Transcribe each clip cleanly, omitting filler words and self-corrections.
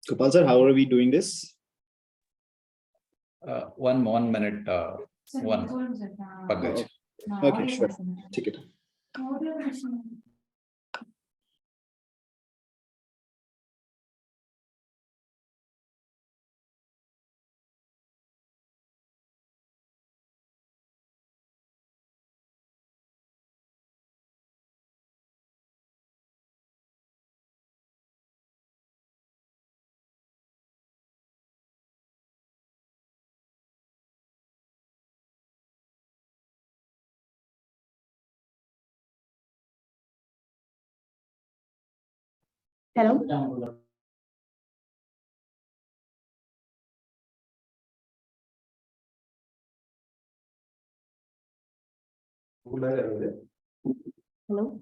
Gopal sir, how are we doing this? One minute. One. Pankaj. Okay, sure. Take it. Hello. Hello.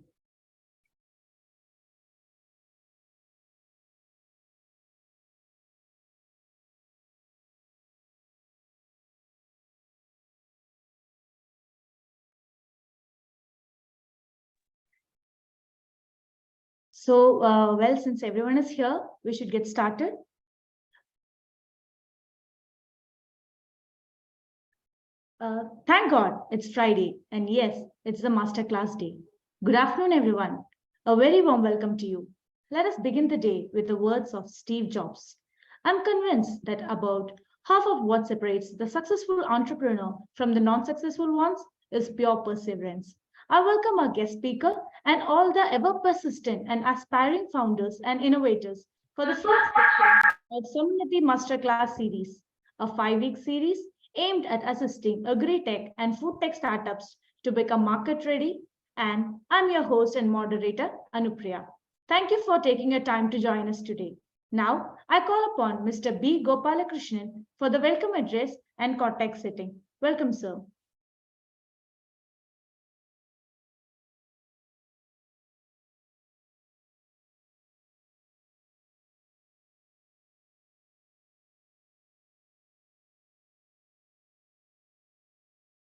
So, well, since everyone is here, we should get started. Thank God it's Friday, and yes, it's the Masterclass day. Good afternoon, everyone. A very warm welcome to you. Let us begin the day with the words of Steve Jobs. I'm convinced that about half of what separates the successful entrepreneur from the non successful ones is pure perseverance. I welcome our guest speaker and all the ever persistent and aspiring founders and innovators for the first session of Samunnati Masterclass series, a 5-week series aimed at assisting agri-tech and food tech startups to become market ready. And I'm your host and moderator, Anupriya. Thank you for taking your time to join us today. Now, I call upon Mr. B. Gopalakrishnan for the welcome address and context setting. Welcome, sir.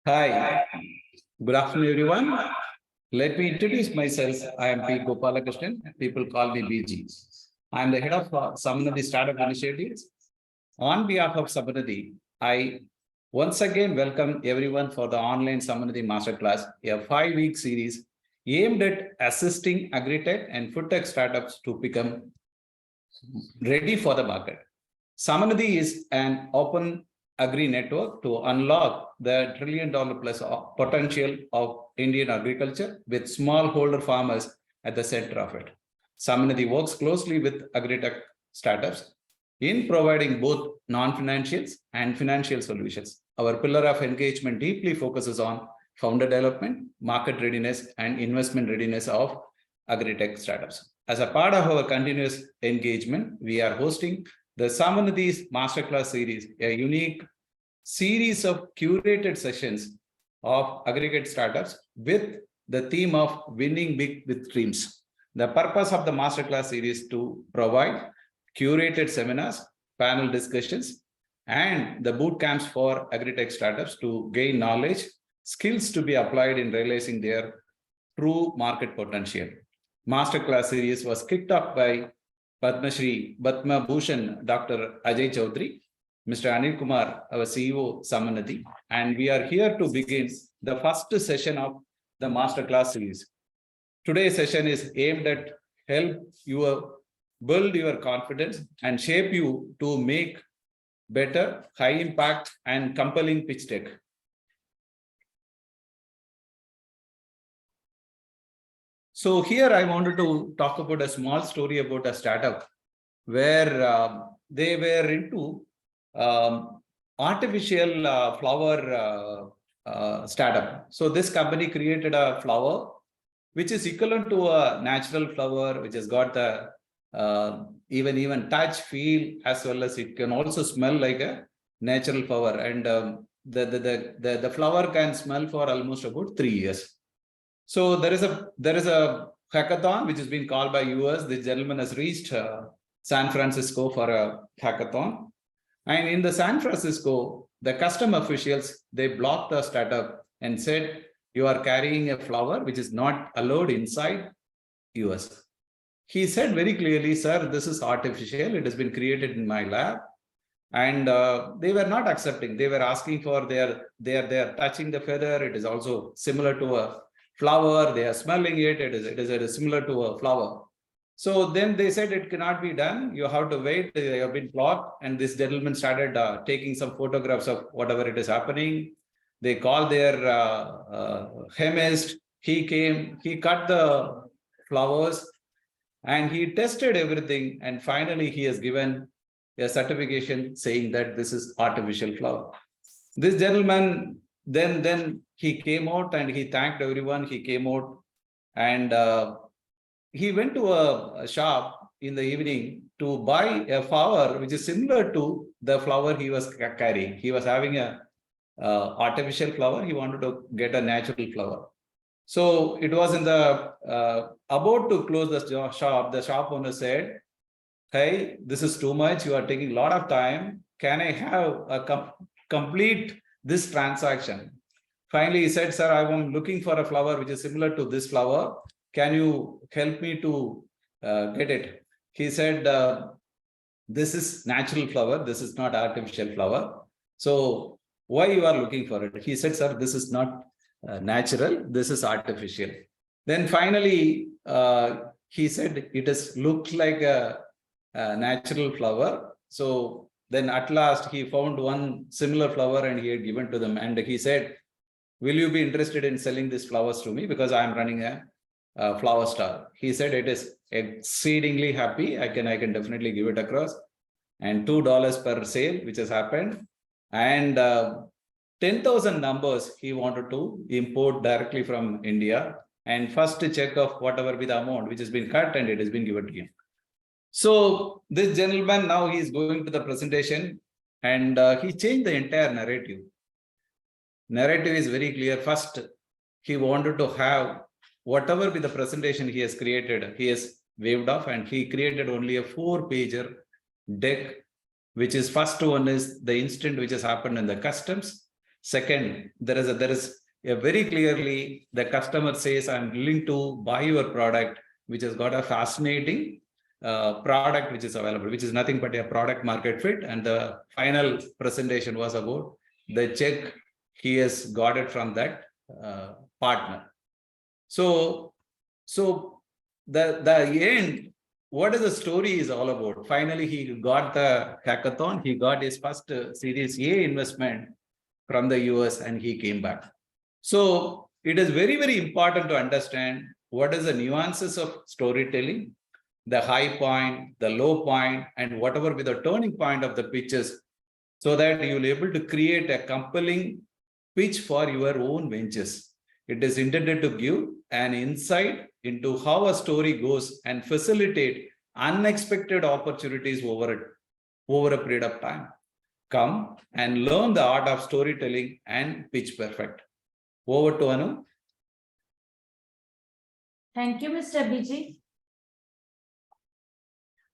Hi. Good afternoon, everyone. Let me introduce myself. I am P. Gopalakrishnan. People call me BG. I am the head of Samunnati Startup Initiatives. On behalf of Samunnati, I once again welcome everyone for the online Samunnati Masterclass, a 5-week series aimed at assisting agri-tech and food tech startups to become ready for the market. Samunnati is an open agri network to unlock the $1 trillion plus potential of Indian agriculture with smallholder farmers at the center of it. Samunnati works closely with agri-tech startups in providing both non-financials and financial solutions. Our pillar of engagement deeply focuses on founder development, market readiness, and investment readiness of agri-tech startups. As a part of our continuous engagement, we are hosting the Samunnati's Masterclass series, a unique series of curated sessions of aggregate startups with the theme of winning big with dreams. The purpose of the Masterclass series is to provide curated seminars, panel discussions, and the boot camps for agri-tech startups to gain knowledge, skills to be applied in realizing their true market potential. Masterclass series was kicked off by Padma Shri Batma Bhushan Dr. Ajay Chaudhary, Mr. Anil Kumar, our CEO, Samunnati, and we are here to begin the first session of the Masterclass series. Today's session is aimed at help you build your confidence and shape you to make better, high impact, and compelling pitch deck. So here I wanted to talk about a small story about a startup where they were into artificial flower startup. So this company created a flower which is equivalent to a natural flower, which has got the even touch, feel, as well as it can also smell like a natural flower. And the flower can smell for almost about 3 years. So there is a hackathon which has been called by US. The gentleman has reached San Francisco for a hackathon. And in the San Francisco, the custom officials, they blocked the startup and said, you are carrying a flower which is not allowed inside US. He said very clearly, sir, this is artificial. It has been created in my lab. And they were not accepting. They were asking for they're touching the feather. It is also similar to a flower. They are smelling it. It is similar to a flower. So then they said it cannot be done. You have to wait. They have been blocked. And this gentleman started taking some photographs of whatever it is happening. They called their chemist. He came, he cut the flowers and he tested everything. And finally, he has given a certification saying that this is artificial flower. This gentleman, then he came out and he thanked everyone. He came out and he went to a shop in the evening to buy a flower which is similar to the flower he was carrying. He was having a artificial flower. He wanted to get a natural flower. So it was in the about to close the shop. The shop owner said, "Hey, this is too much. You are taking a lot of time. Can I have a complete this transaction?" Finally, he said, "Sir, I am looking for a flower which is similar to this flower. Can you help me to get it?" He said, "This is natural flower. This is not artificial flower. So why you are looking for it?" He said, "Sir, this is not natural. This is artificial." Then finally, he said, "It has looked like a natural flower." So then at last he found one similar flower and he had given to them. And he said, "Will you be interested in selling these flowers to me? Because I am running a flower stall." He said, "It is exceedingly happy. I can definitely give it across." And $2 per sale, which has happened. And 10,000 numbers he wanted to import directly from India. And first check of whatever be the amount which has been cut and it has been given to him. So this gentleman, now he is going to the presentation and he changed the entire narrative. Narrative is very clear. First, he wanted to have whatever be the presentation he has created, he has waved off and he created only a 4-pager deck, which is first one is the incident which has happened in the customs. Second, there is a very clearly the customer says, "I'm willing to buy your product," which has got a fascinating product which is available, which is nothing but a product market fit. And the final presentation was about the check he has got it from that partner. So the end, what is the story is all about? Finally, he got the hackathon. He got his first Series A investment from the US and he came back. So it is very, very important to understand what is the nuances of storytelling, the high point, the low point, and whatever be the turning point of the pitches, so that you will be able to create a compelling pitch for your own ventures. It is intended to give an insight into how a story goes and facilitate unexpected opportunities over a period of time. Come and learn the art of storytelling and pitch perfect. Over to Anu. Thank you, Mr. BG.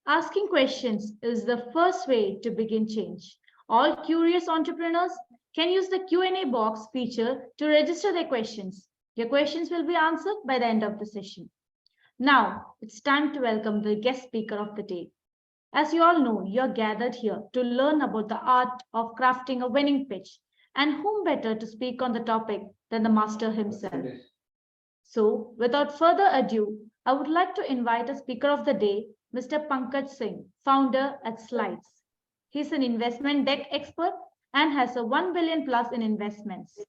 Asking questions is the first way to begin change. All curious entrepreneurs can use the Q&A box feature to register their questions. Your questions will be answered by the end of the session. Now, it's time to welcome the guest speaker of the day. As you all know, you're gathered here to learn about the art of crafting a winning pitch, and whom better to speak on the topic than the master himself. So, without further ado, I would like to invite a speaker of the day, Mr. Pankaj Singh, founder at Slides. He's an investment deck expert and has a 1 billion plus in investments.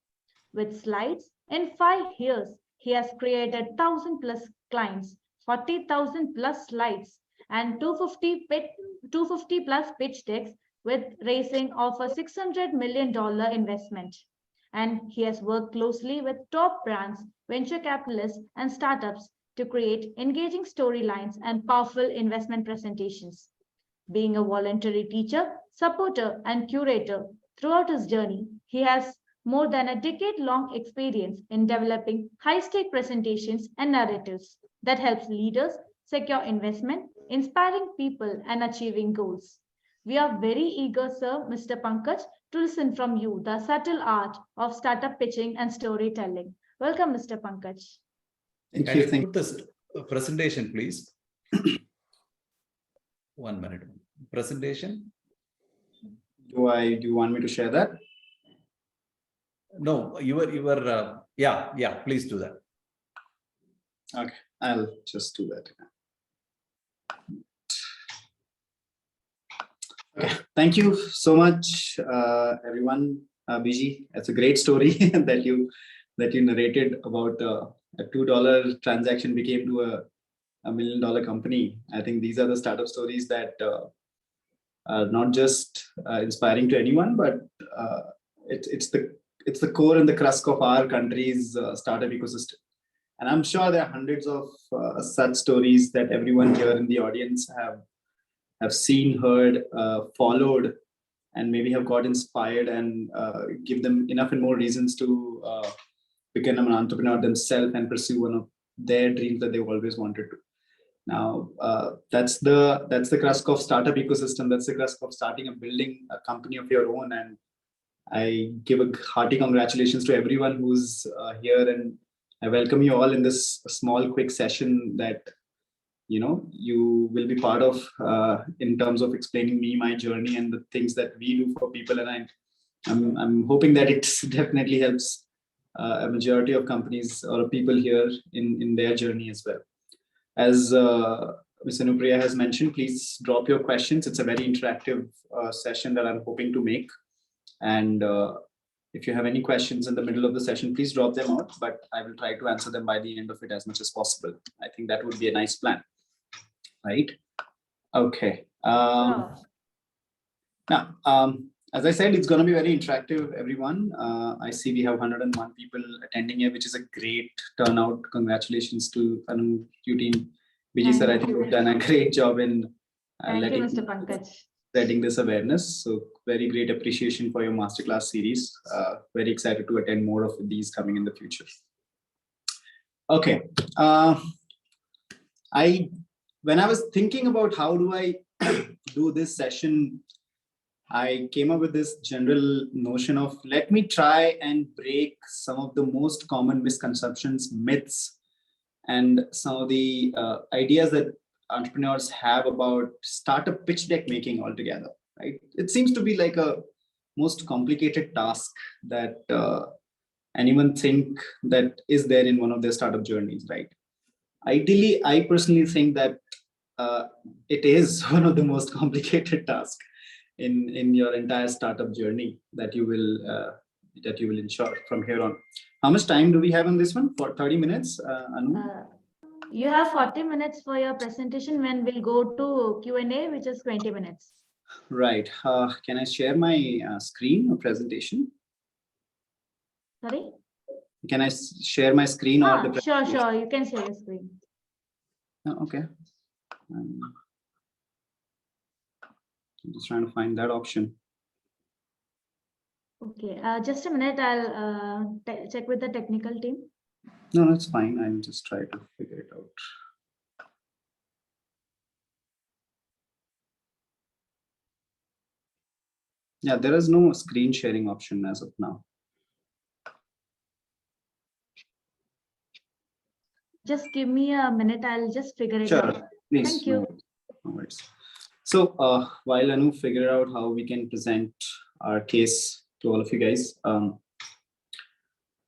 With Slides, in 5 years, he has created 1,000 plus clients, 40,000 plus slides, and 250 plus pitch decks with raising of a $600 million investment. And he has worked closely with top brands, venture capitalists, and startups to create engaging storylines and powerful investment presentations. Being a voluntary teacher, supporter, and curator throughout his journey, he has more than a decade-long experience in developing high-stake presentations and narratives that helps leaders secure investment, inspiring people, and achieving goals. We are very eager, sir, Mr. Pankaj, to listen from you the subtle art of startup pitching and storytelling. Welcome, Mr. Pankaj. Thank Can you. you put this presentation, please? 1 minute. Presentation? Do you want me to share that? No, yeah, please do that. Okay, I'll just do that. Okay, thank you so much, everyone. BG, that's a great story that you narrated about a $2 transaction became to a $1 million company. I think these are the startup stories that are not just inspiring to anyone, but it's the core and the crust of our country's startup ecosystem. And I'm sure there are hundreds of such stories that everyone here in the audience have seen, heard, followed, and maybe have got inspired and give them enough and more reasons to become an entrepreneur themselves and pursue one of their dreams that they've always wanted to. Now, that's the crust of startup ecosystem. That's the crust of starting and building a company of your own. And I give a hearty congratulations to everyone who's here, and I welcome you all in this small, quick session that you will be part of in terms of explaining me my journey and the things that we do for people. And I'm hoping that it definitely helps a majority of companies or people here in their journey as well. As Ms. Anupriya has mentioned, please drop your questions. It's a very interactive session that I'm hoping to make. And if you have any questions in the middle of the session, please drop them out, but I will try to answer them by the end of it as much as possible. I think that would be a nice plan, right? Okay. Now, as I said, it's going to be very interactive, everyone. I see we have 101 people attending here, which is a great turnout. Congratulations to Anu, your team. Vijay sir, I think you've done a great job in letting Mr. Pankaj. Spreading this awareness. So very great appreciation for your masterclass series. Very excited to attend more of these coming in the future. Okay. When I was thinking about how do I do this session, I came up with this general notion of let me try and break some of the most common misconceptions, myths, and some of the ideas that entrepreneurs have about startup pitch deck making altogether, right? It seems to be like a most complicated task that anyone think that is there in one of their startup journeys, right? Ideally, I personally think that it is one of the most complicated tasks in your entire startup journey that you will ensure from here on. How much time do we have on this one? For 30 minutes, Anu? You have 40 minutes for your presentation when we'll go to Q&A, which is 20 minutes. Right. Can I share my screen or presentation? Sorry? Can I share my screen or the presentation? Sure. You can share your screen. Oh, okay. I'm just trying to find that option. Okay. Just a minute. I'll check with the technical team. No, that's fine. I'll just try to figure it out. Yeah, there is no screen sharing option as of now. Just give me a minute. I'll just figure it out. Please. Thank you. No worries. So while Anu figure out how we can present our case to all of you guys,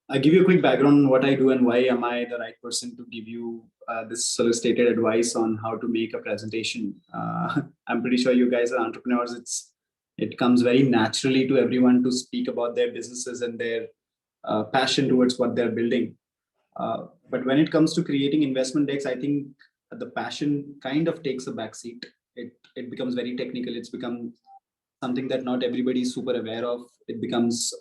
I'll give you a quick background on what I do and why am I the right person to give you this solicited advice on how to make a presentation. I'm pretty sure you guys are entrepreneurs. It comes very naturally to everyone to speak about their businesses and their passion towards what they're building. But when it comes to creating investment decks, I think the passion kind of takes a backseat. It becomes very technical. It's become something that not everybody is super aware of. It becomes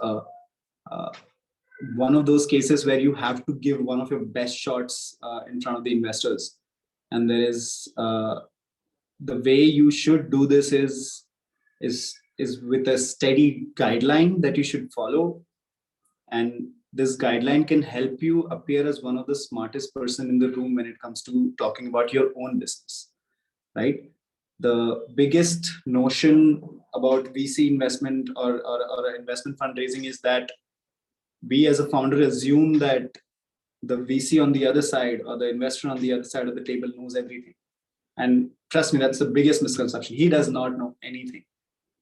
one of those cases where you have to give one of your best shots in front of the investors. And there is the way you should do this is with a steady guideline that you should follow. And this guideline can help you appear as one of the smartest person in the room when it comes to talking about your own business, right? The biggest notion about VC investment or investment fundraising is that we as a founder assume that the VC on the other side or the investor on the other side of the table knows everything. And trust me, that's the biggest misconception. He does not know anything.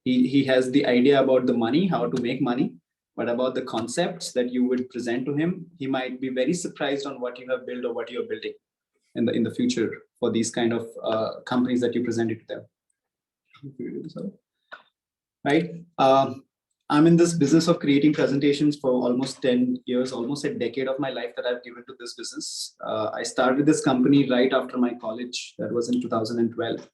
He has the idea about the money, how to make money, but about the concepts that you would present to him, he might be very surprised on what you have built or what you are building in the future for these kind of companies that you presented to them. Right? I'm in this business of creating presentations for almost 10 years, almost a decade of my life that I've given to this business. I started this company right after my college. That was in 2012.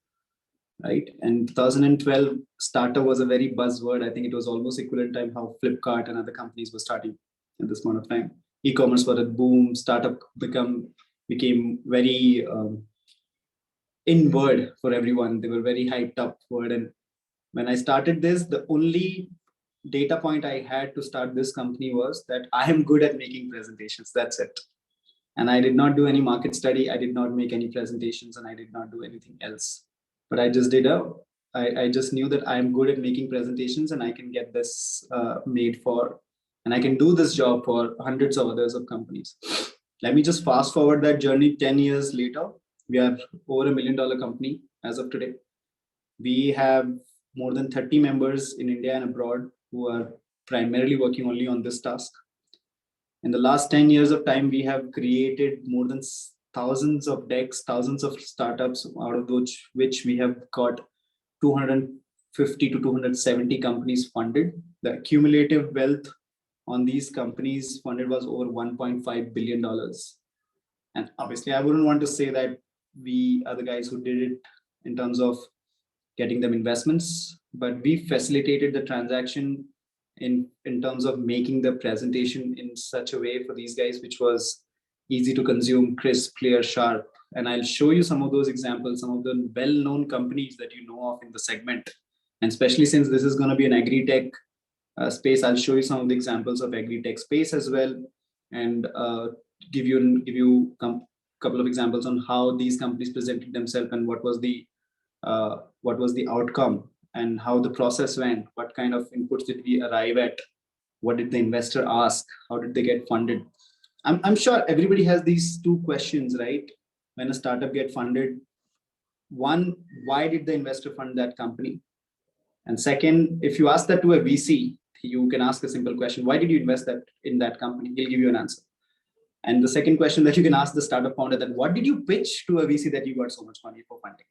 Right? And 2012, startup was a very buzzword. I think it was almost equivalent time how Flipkart and other companies were starting at this point of time. E-commerce was a boom. Startup became very in word for everyone. They were very hyped up word. And when I started this, the only data point I had to start this company was that I am good at making presentations. That's it. And I did not do any market study. I did not make any presentations, and I did not do anything else. But I just I just knew that I'm good at making presentations, and I can get this made for, and I can do this job for hundreds of others of companies. Let me just fast forward that journey. 10 years later, we are over $1 million company as of today. We have more than 30 members in India and abroad who are primarily working only on this task. In the last 10 years of time, we have created more than thousands of decks, thousands of startups, out of which we have got 250 to 270 companies funded. The cumulative wealth on these companies funded was over $1.5 billion. And obviously, I wouldn't want to say that we are the guys who did it in terms of getting them investments, but we facilitated the transaction in terms of making the presentation in such a way for these guys, which was easy to consume, crisp, clear, sharp. And I'll show you some of those examples, some of the well-known companies that you know of in the segment. And especially since this is going to be an agri-tech space, I'll show you some of the examples of agri-tech space as well, and give you a couple of examples on how these companies presented themselves and what was the outcome and how the process went, what kind of inputs did we arrive at, what did the investor ask, how did they get funded. I'm sure everybody has these two questions, right? When a startup get funded, one, why did the investor fund that company? And second, if you ask that to a VC, you can ask a simple question: why did you invest in that company? He'll give you an answer. And the second question that you can ask the startup founder, that what did you pitch to a VC that you got so much money for funding?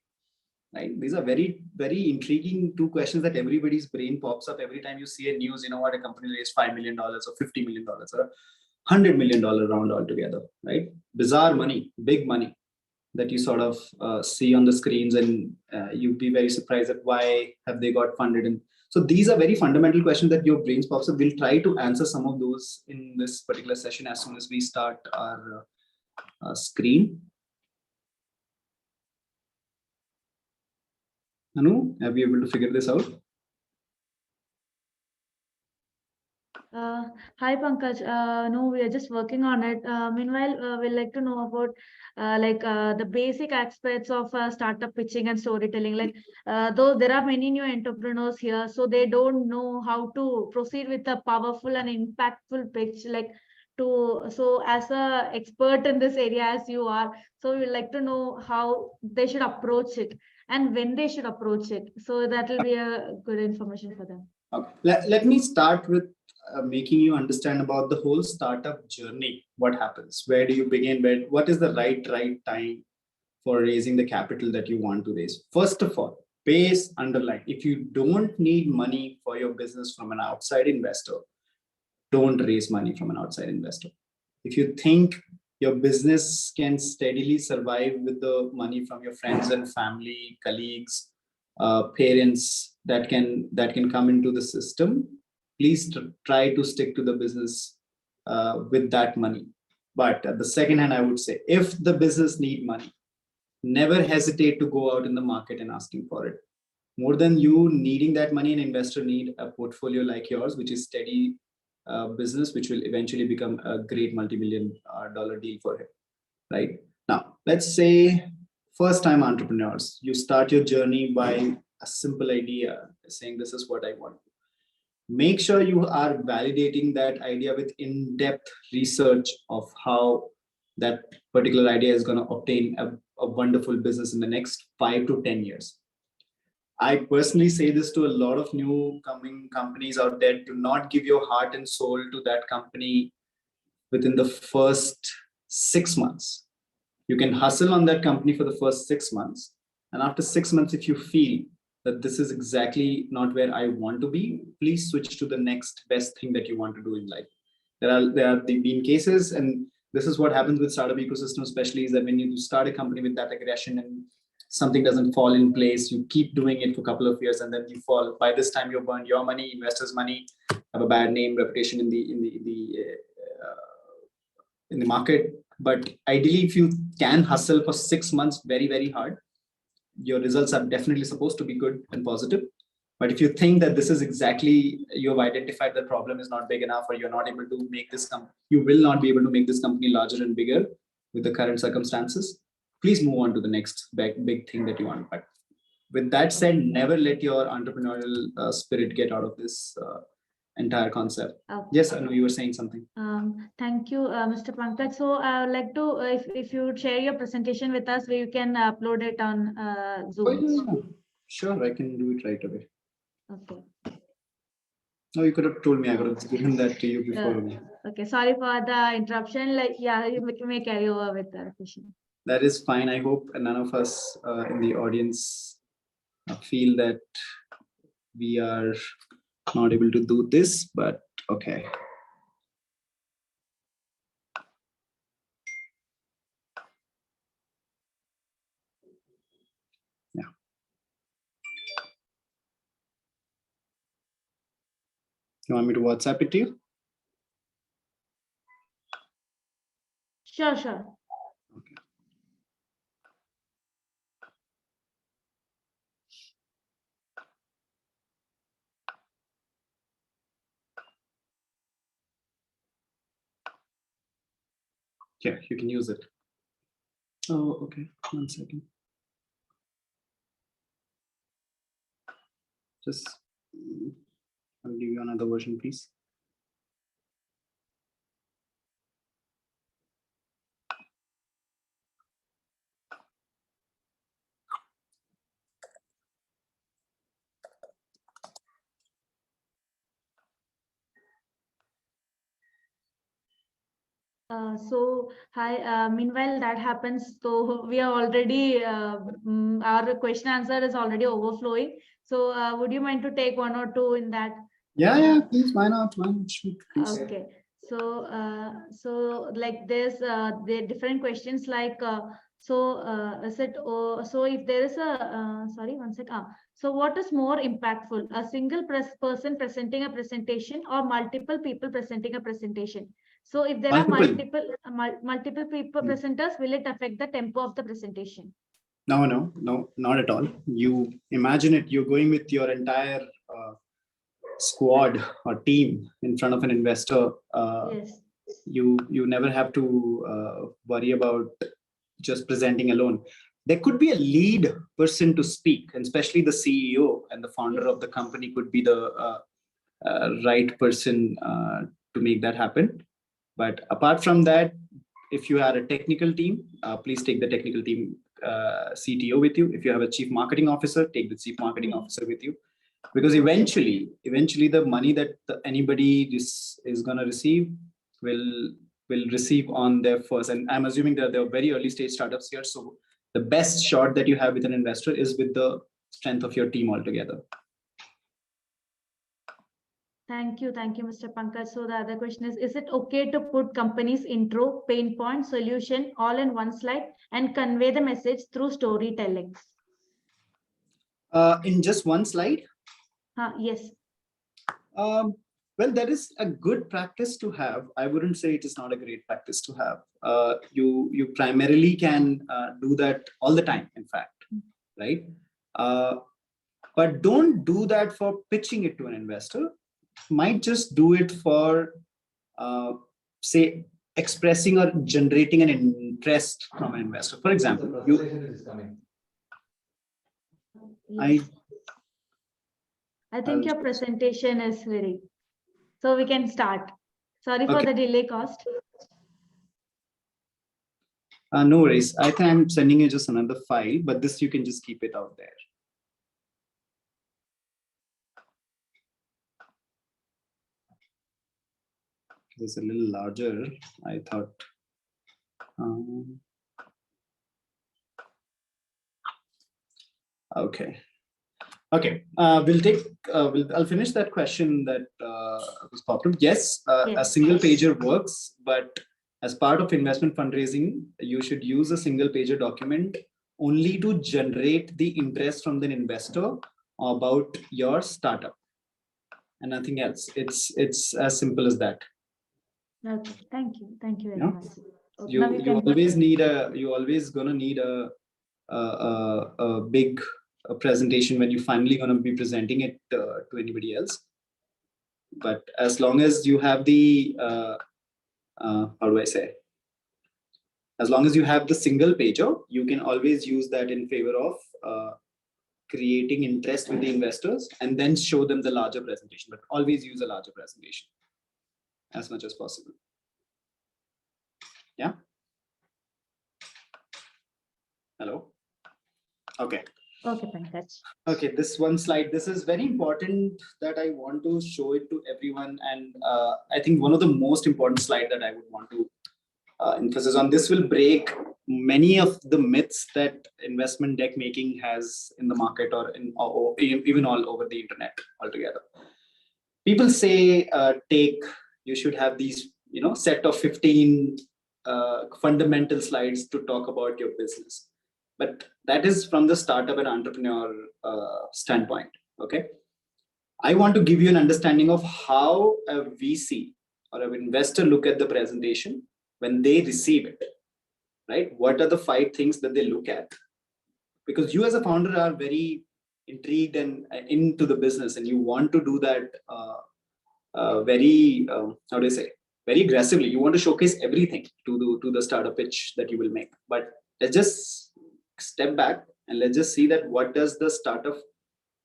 Right? These are very, very intriguing two questions that everybody's brain pops up every time you see a news. You know what, a company raised $5 million or $50 million or $100 million round altogether, right? Bizarre money, big money that you sort of see on the screens, and you'd be very surprised at why have they got funded. And so these are very fundamental questions that your brains pops up. We'll try to answer some of those in this particular session as soon as we start our screen. Anu, have you able to figure this out? Hi Pankaj. No, we are just working on it. Meanwhile, we'd like to know about the basic aspects of startup pitching and storytelling. Though there are many new entrepreneurs here, so they don't know how to proceed with a powerful and impactful pitch. So as a expert in this area as you are, so we'd like to know how they should approach it and when they should approach it. So that will be a good information for them. Okay. Let me start with making you understand about the whole startup journey. What happens? Where do you begin? What is the right time for raising the capital that you want to raise? First of all, base underline. If you don't need money for your business from an outside investor, don't raise money from an outside investor. If you think your business can steadily survive with the money from your friends and family, colleagues, parents that can come into the system, please try to stick to the business with that money. But at the second hand, I would say, if the business need money, never hesitate to go out in the market and asking for it. More than you needing that money, an investor need a portfolio like yours, which is steady business, which will eventually become a great multi-million dollar deal for him. Right? Now, let's say first-time entrepreneurs, you start your journey by a simple idea, saying this is what I want. Make sure you are validating that idea with in-depth research of how that particular idea is going to obtain a wonderful business in the next 5 to 10 years. I personally say this to a lot of new coming companies out there: do not give your heart and soul to that company within the first 6 months. You can hustle on that company for the first 6 months. And after 6 months, if you feel that this is exactly not where I want to be, please switch to the next best thing that you want to do in life. There have been cases, and this is what happens with startup ecosystem, especially, is that when you start a company with that aggression and something doesn't fall in place, you keep doing it for a couple of years and then you fall. By this time, you've burned your money, investors' money, have a bad name, reputation in the market. But ideally, if you can hustle for 6 months very, very hard, your results are definitely supposed to be good and positive. But if you think that this is exactly, you have identified the problem is not big enough, or you're not able to make this you will not be able to make this company larger and bigger with the current circumstances, please move on to the next big thing that you want. But with that said, never let your entrepreneurial spirit get out of this entire concept. Okay. Yes, I know you were saying something. Thank you, Mr. Pankaj. So I would like to, if you would share your presentation with us, where you can upload it on Zoom. Sure, I can do it right away. Okay. No, you could have told me. I could have given that to you before. Okay, sorry for the interruption. Like, yeah, you may carry over with the question. That is fine. I hope none of us in the audience feel that we are not able to do this, but okay. Yeah. You want me to WhatsApp it to you? Sure, sure. Okay. Yeah, you can use it. Oh, okay. 1 second. Just I'll give you another version, please. So hi, meanwhile that happens, so we are already, our question answer is already overflowing. So would you mind to take 1 or 2 in that? Yeah, please. Why not? Shoot, please. Okay. So so like there's the different questions like is it, so if there is a sorry, 1 sec. So what is more impactful, a single person presenting a presentation or multiple people presenting a presentation? So if there are multiple people presenters, will it affect the tempo of the presentation? No, not at all. You imagine it, you're going with your entire squad or team in front of an investor. Yes. You never have to worry about just presenting alone. There could be a lead person to speak, and especially the CEO and the founder of the company could be the right person to make that happen. But apart from that, if you are a technical team, please take the technical team CTO with you. If you have a chief marketing officer, take the chief marketing officer with you, because eventually the money that anybody is going to receive will receive on their first. And I'm assuming that there are very early stage startups here, so the best shot that you have with an investor is with the strength of your team altogether. Thank you, Mr. Pankaj. So the other question is it okay to put company's intro, pain point, solution all in one slide and convey the message through storytelling? In just one slide? Yes. Well, that is a good practice to have. I wouldn't say it is not a great practice to have. You primarily can do that all the time, in fact, right? But don't do that for pitching it to an investor. Might just do it for, say, expressing or generating an interest from an investor. For example, I think your presentation is ready, so we can start. Sorry for the delay cost. No worries. I think I'm sending you just another file, but this you can just keep it out there. It's a little larger, I thought. Okay. Okay. I'll finish that question that was popped up. Yes, a Yes. single pager works, but as part of investment fundraising, you should use a single pager document only to generate the interest from the investor about your startup and nothing else. It's as simple as that. Okay. Thank you. Thank you very Yeah. much. You Now you always gonna need a big presentation when you finally gonna be presenting it to anybody else. But as long as you have the how do I say? As long as you have the single pager, you can always use that in favor of creating interest with the investors and then show them the larger presentation. But always use a larger presentation as much as possible. Yeah. Hello. Okay. Okay, Pankaj. Okay, this one slide, this is very important that I want to show it to everyone. And I think one of the most important slide that I would want to emphasis on, this will break many of the myths that investment deck making has in the market or even all over the internet altogether. People say, you should have these, set of 15 fundamental slides to talk about your business. But that is from the startup and entrepreneur standpoint. Okay. I want to give you an understanding of how a VC or an investor look at the presentation when they receive it, right? What are the 5 things that they look at? Because you as a founder are very intrigued and into the business and you want to do that very, how do I say, very aggressively. You want to showcase everything to the startup pitch that you will make. But let's just step back and let's just see that what does the startup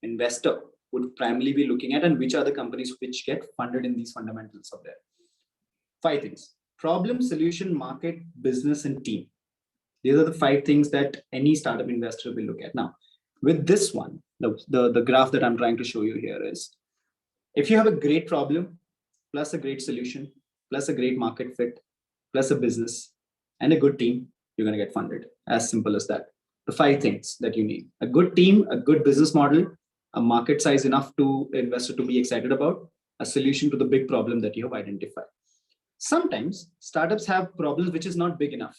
investor would primarily be looking at and which are the companies which get funded in these fundamentals of there. 5 things: problem, solution, market, business, and team. These are the 5 things that any startup investor will look at. Now, with this one, the graph that I'm trying to show you here is, if you have a great problem, plus a great solution, plus a great market fit, plus a business and a good team, you're going to get funded. As simple as that. The 5 things that you need: a good team, a good business model, a market size enough to investor to be excited about, a solution to the big problem that you have identified. Sometimes startups have problems which is not big enough,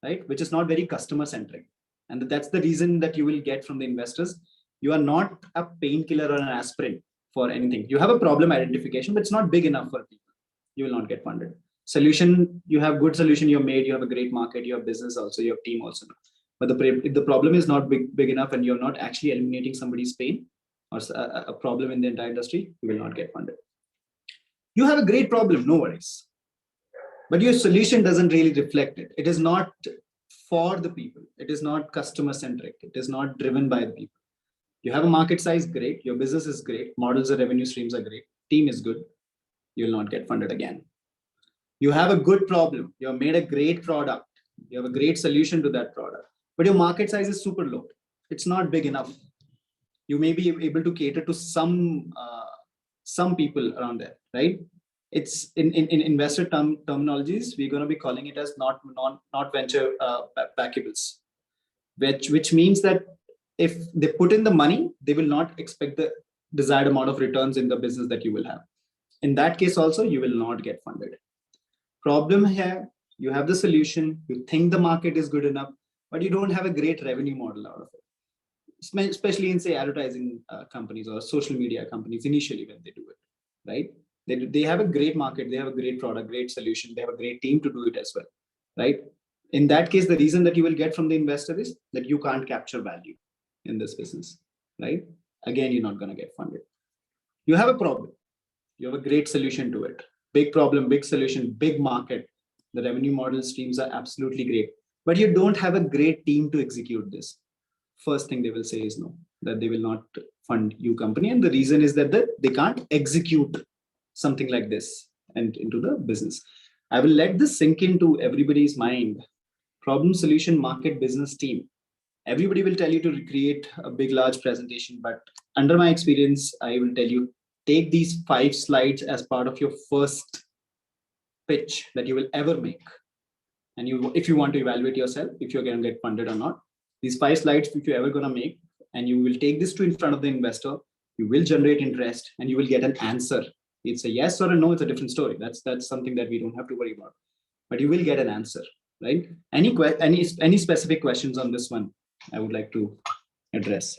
right? Which is not very customer centric. And that's the reason that you will get from the investors. You are not a painkiller or an aspirin for anything. You have a problem identification, but it's not big enough for people. You will not get funded. Solution, you have good solution you have made, you have a great market, you have business also, you have team also. But if the problem is not big enough and you're not actually eliminating somebody's pain or a problem in the entire industry, you will not get funded. You have a great problem, no worries. But your solution doesn't really reflect it. It is not for the people. It is not customer centric. It is not driven by the people. You have a market size, great. Your business is great. Models or revenue streams are great. Team is good. You will not get funded again. You have a good problem. You have made a great product. You have a great solution to that product. But your market size is super low. It's not big enough. You may be able to cater to some people around there, right? It's in investor terminologies, we're going to be calling it as not venture backables, which means that if they put in the money, they will not expect the desired amount of returns in the business that you will have. In that case also, you will not get funded. Problem here, you have the solution, you think the market is good enough, but you don't have a great revenue model out of it. Especially in, say, advertising companies or social media companies initially when they do it, right? They have a great market, they have a great product, great solution, they have a great team to do it as well, right? In that case, the reason that you will get from the investor is that you can't capture value in this business, right? Again, you're not going to get funded. You have a problem, you have a great solution to it. Big problem, big solution, big market. The revenue model streams are absolutely great, but you don't have a great team to execute this. First thing they will say is no, that they will not fund you company. And the reason is that they can't execute something like this and into the business. I will let this sink into everybody's mind problem, solution, market, business, team. Everybody will tell you to create a big, large presentation, but under my experience, I will tell you, take these 5 slides as part of your first pitch that you will ever make. And if you want to evaluate yourself, if you're going to get funded or not, these 5 slides, if you're ever going to make, and you will take this to in front of the investor, you will generate interest and you will get an answer. It's a yes or a no, it's a different story. That's something that we don't have to worry about, but you will get an answer, right? Any specific questions on this one I would like to address?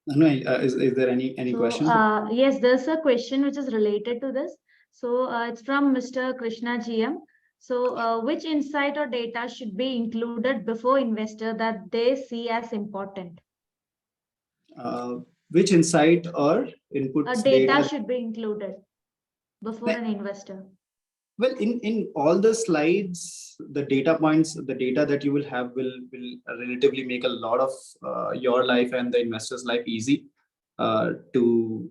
No, is there any questions? Yes, there's a question which is related to this. So it's from Mr. Krishna GM. So which insight or data should be included before investor that they see as important? Which insight or inputs data should be included before an investor? Well, in all the slides, the data points, the data that you will have will relatively make a lot of your life and the investor's life easy to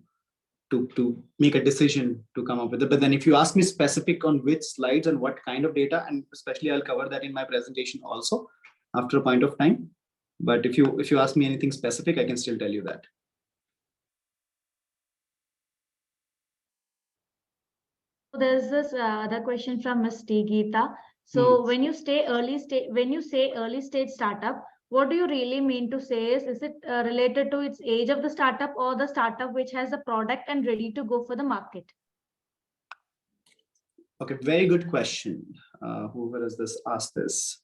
make a decision to come up with it. But then if you ask me specific on which slides and what kind of data, and especially I'll cover that in my presentation also after a point of time. But if you ask me anything specific, I can still tell you that. There's this other question from Ms. T. Geeta. So when you say early stage startup, what do you really mean to say? Is it related to its age of the startup or the startup which has a product and ready to go for the market? Okay, very good question. Whoever has asked this.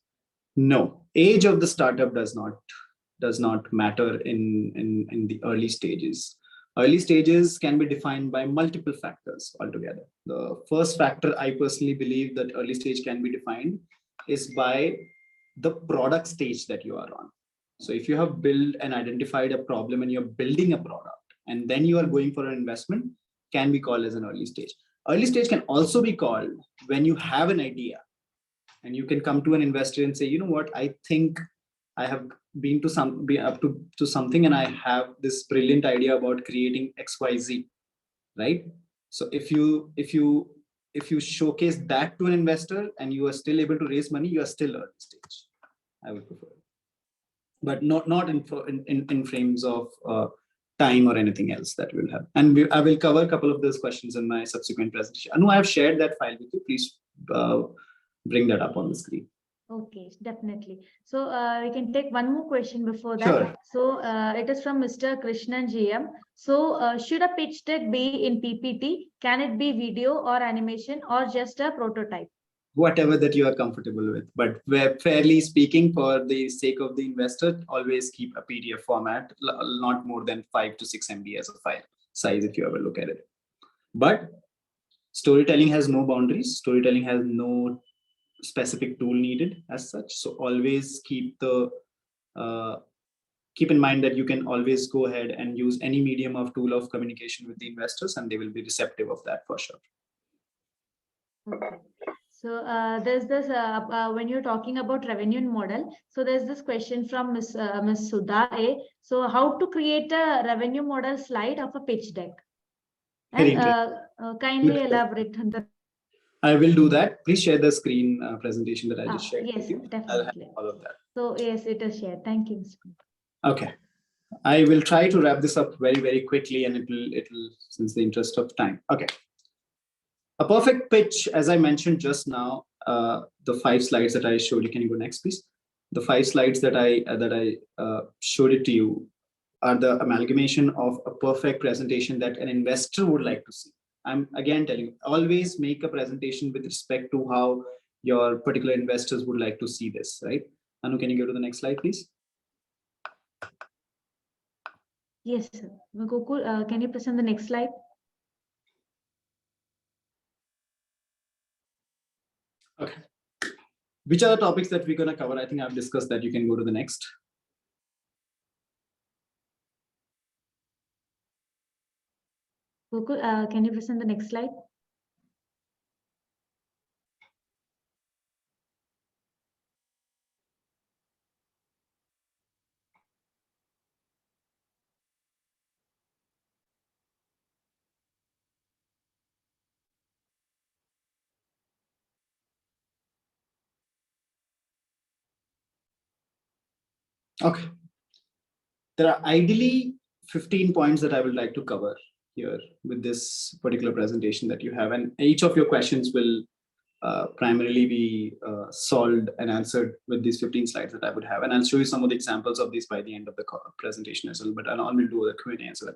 No, age of the startup does not matter in the early stages. Early stages can be defined by multiple factors altogether. The first factor I personally believe that early stage can be defined is by the product stage that you are on. So if you have built and identified a problem and you're building a product and then you are going for an investment, can be called as an early stage. Early stage can also be called when you have an idea and you can come to an investor and say, you know what, I think I have been up to something and I have this brilliant idea about creating XYZ, right? So if you showcase that to an investor and you are still able to raise money, you are still early stage. I would prefer, but not in frames of time or anything else that we'll have. And I will cover a couple of those questions in my subsequent presentation. Anu, I have shared that file with you. Please bring that up on the screen. Okay, definitely. So we can take one more question before that. Sure. So it is from Mr. Krishnan GM. So should a pitch deck be in PPT? Can it be video or animation or just a prototype? Whatever that you are comfortable with, but fairly speaking, for the sake of the investor, always keep a PDF format, not more than 5 to 6 MB as a file size if you ever look at it. But storytelling has no boundaries. Storytelling has no specific tool needed as such. So always keep in mind that you can always go ahead and use any medium of tool of communication with the investors, and they will be receptive of that for sure. Okay. So there's this when you're talking about revenue model. So there's this question from Ms. Sudha A. So how to create a revenue model slide of a pitch deck? And kindly elaborate on the. I will do that. Please share the screen presentation that I just shared. Yes, with you. definitely. I'll have all of that. So yes, it is shared. Thank you. Okay. I will try to wrap this up very, very quickly, and it'll since the interest of time. Okay. A perfect pitch, as I mentioned just now, the 5 slides that I showed you. Can you go next, please? The 5 slides that I showed it to you are the amalgamation of a perfect presentation that an investor would like to see. I'm again telling you, always make a presentation with respect to how your particular investors would like to see this, right? Anu, can you go to the next slide, please? Yes, sir. Gokul, can you present the next slide? Okay. Which are the topics that we're going to cover? I think I've discussed that. You can go to the next. Gokul, can you present the next slide? Okay. There are ideally 15 points that I would like to cover here with this particular presentation that you have. And each of your questions will primarily be solved and answered with these 15 slides that I would have. And I'll show you some of the examples of these by the end of the presentation as well, but I'll do the Q&A as well.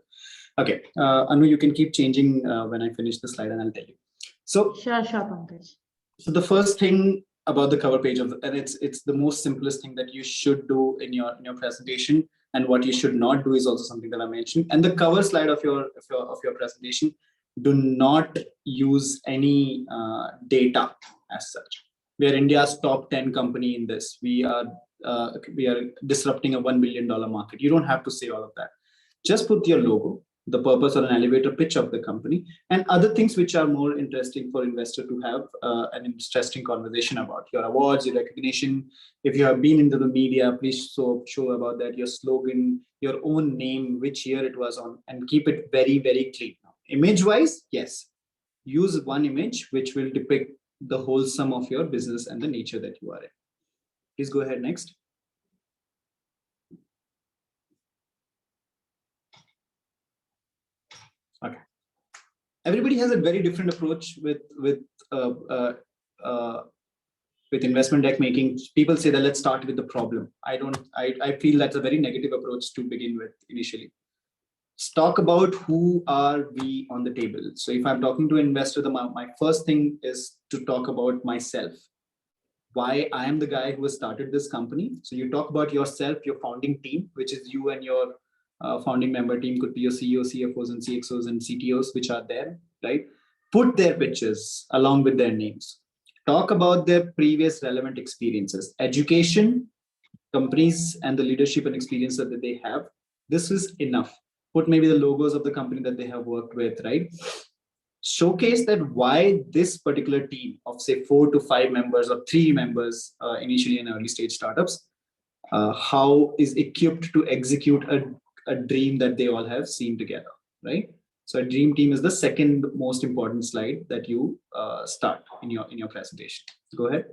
Okay, Anu, you can keep changing when I finish the slide and I'll tell you. So, Sure, Pankaj. So the first thing about the cover page and it's the most simplest thing that you should do in your presentation, and what you should not do is also something that I mentioned. And the cover slide of your presentation, do not use any data as such. We are India's top 10 company in this. We are disrupting a $1 billion market. You don't have to say all of that. Just put your logo, the purpose, or an elevator pitch of the company, and other things which are more interesting for investor to have an interesting conversation about. Your awards, your recognition. If you have been into the media, please show about that. Your slogan, your own name, which year it was on, and keep it very, very clean. Image wise, yes, use one image which will depict the whole sum of your business and the nature that you are in. Please go ahead next. Okay. Everybody has a very different approach with investment deck making. People say that let's start with the problem. I feel that's a very negative approach to begin with initially. Talk about who are we on the table. So if I'm talking to an investor, my first thing is to talk about myself. Why I am the guy who has started this company. So you talk about yourself, your founding team, which is you and your founding member team, could be your CEO, CFOs, and CXOs and CTOs, which are there, right? Put their pictures along with their names. Talk about their previous relevant experiences, education, companies, and the leadership and experience that they have. This is enough. Put maybe the logos of the company that they have worked with, right? Showcase that why this particular team of say 4 to 5 members or 3 members initially in early stage startups, how is equipped to execute a dream that they all have seen together, right? So a dream team is the second most important slide that you start in your presentation. Go ahead.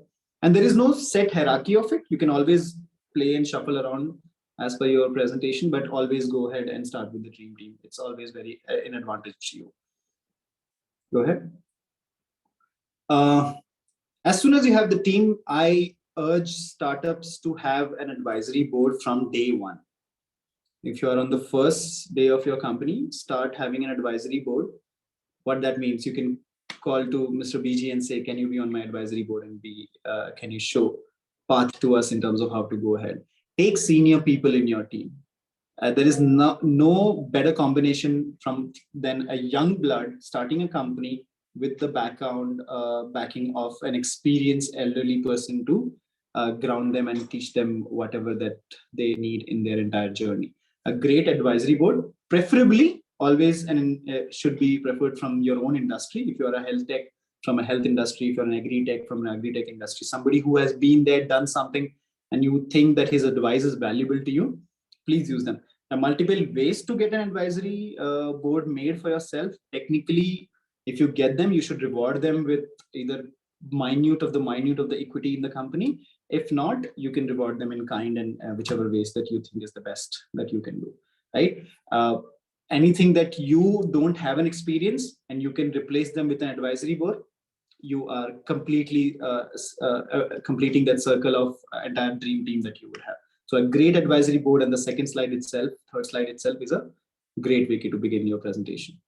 And there is no set hierarchy of it. You can always play and shuffle around as per your presentation, but always go ahead and start with the dream team. It's always very an advantage to you. Go ahead. As soon as you have the team, I urge startups to have an advisory board from day one. If you are on the first day of your company, start having an advisory board. What that means, you can call to Mr. BG and say, can you be on my advisory board, and can you show path to us in terms of how to go ahead? Take senior people in your team. There is no better combination than a young blood starting a company with the backing of an experienced elderly person to ground them and teach them whatever that they need in their entire journey. A great advisory board, preferably always should be preferred from your own industry. If you are a health tech, from a health industry, if you're an agri-tech, from an agri-tech industry, somebody who has been there, done something, and you think that his advice is valuable to you, please use them. Now, multiple ways to get an advisory board made for yourself. Technically, if you get them, you should reward them with either minute of the equity in the company. If not, you can reward them in kind and whichever ways that you think is the best that you can do, right? Anything that you don't have an experience and you can replace them with an advisory board, you are completely completing that circle of entire dream team that you would have. So a great advisory board, and the third slide itself is a great way to begin your presentation.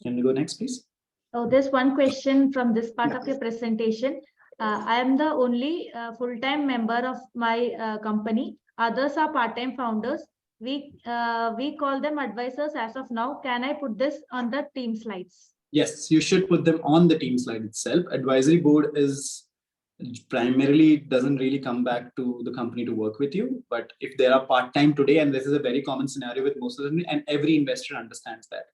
Can we go next, please? Oh, there's one question from this part of your presentation. I am the only full-time member of my company. Others are part-time founders. We call them advisors as of now. Can I put this on the team slides? Yes, you should put them on the team slide itself. Advisory board is primarily doesn't really come back to the company to work with you. But if they are part-time today, and this is a very common scenario with most of them, and every investor understands that,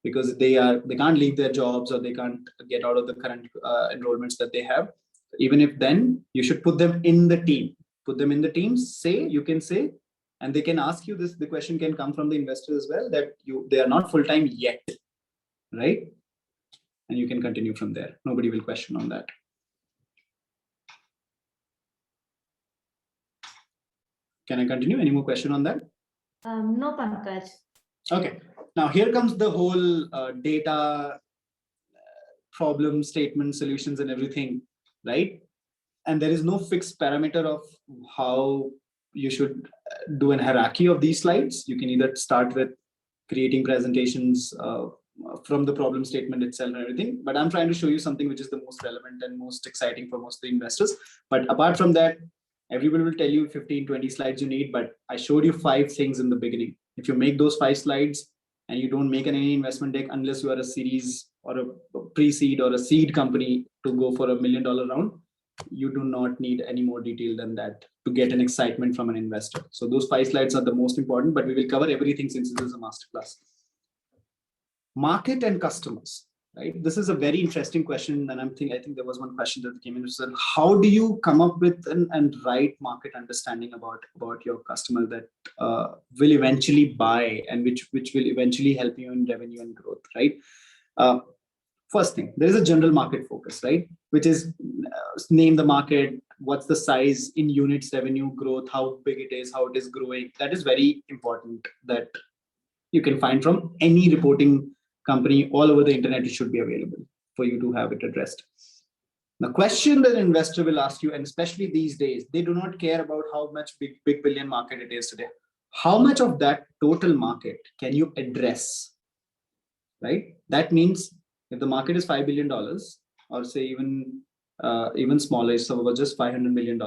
because they can't leave their jobs or they can't get out of the current enrollments that they have. Even if then, you should put them in the team. Put them in the team. You can say, and they can ask you this. The question can come from the investor as well, that they are not full-time yet, right? And you can continue from there. Nobody will question on that. Can I continue? Any more question on that? No, Pankaj. Okay. Now here comes the whole data problem statement solutions and everything, right? And there is no fixed parameter of how you should do an hierarchy of these slides. You can either start with creating presentations from the problem statement itself and everything, but I'm trying to show you something which is the most relevant and most exciting for most of the investors. But apart from that, everybody will tell you 15, 20 slides you need, but I showed you 5 things in the beginning. If you make those 5 slides and you don't make any investment deck unless you are a series or a pre-seed or a seed company to go for $1 million round, you do not need any more detail than that to get an excitement from an investor. So those 5 slides are the most important, but we will cover everything since this is a masterclass. Market and customers, right? This is a very interesting question. And I think there was one question that came in, which said, how do you come up with and write market understanding about your customer that will eventually buy and which will eventually help you in revenue and growth, right? First thing, there is a general market focus, right? Which is name the market, what's the size in units, revenue growth, how big it is, how it is growing. That is very important, that you can find from any reporting company all over the internet. It should be available for you to have it addressed. The question that an investor will ask you, and especially these days, they do not care about how much big billion market it is today. How much of that total market can you address, right? That means if the market is $5 billion, or say even smaller, so just $500 million,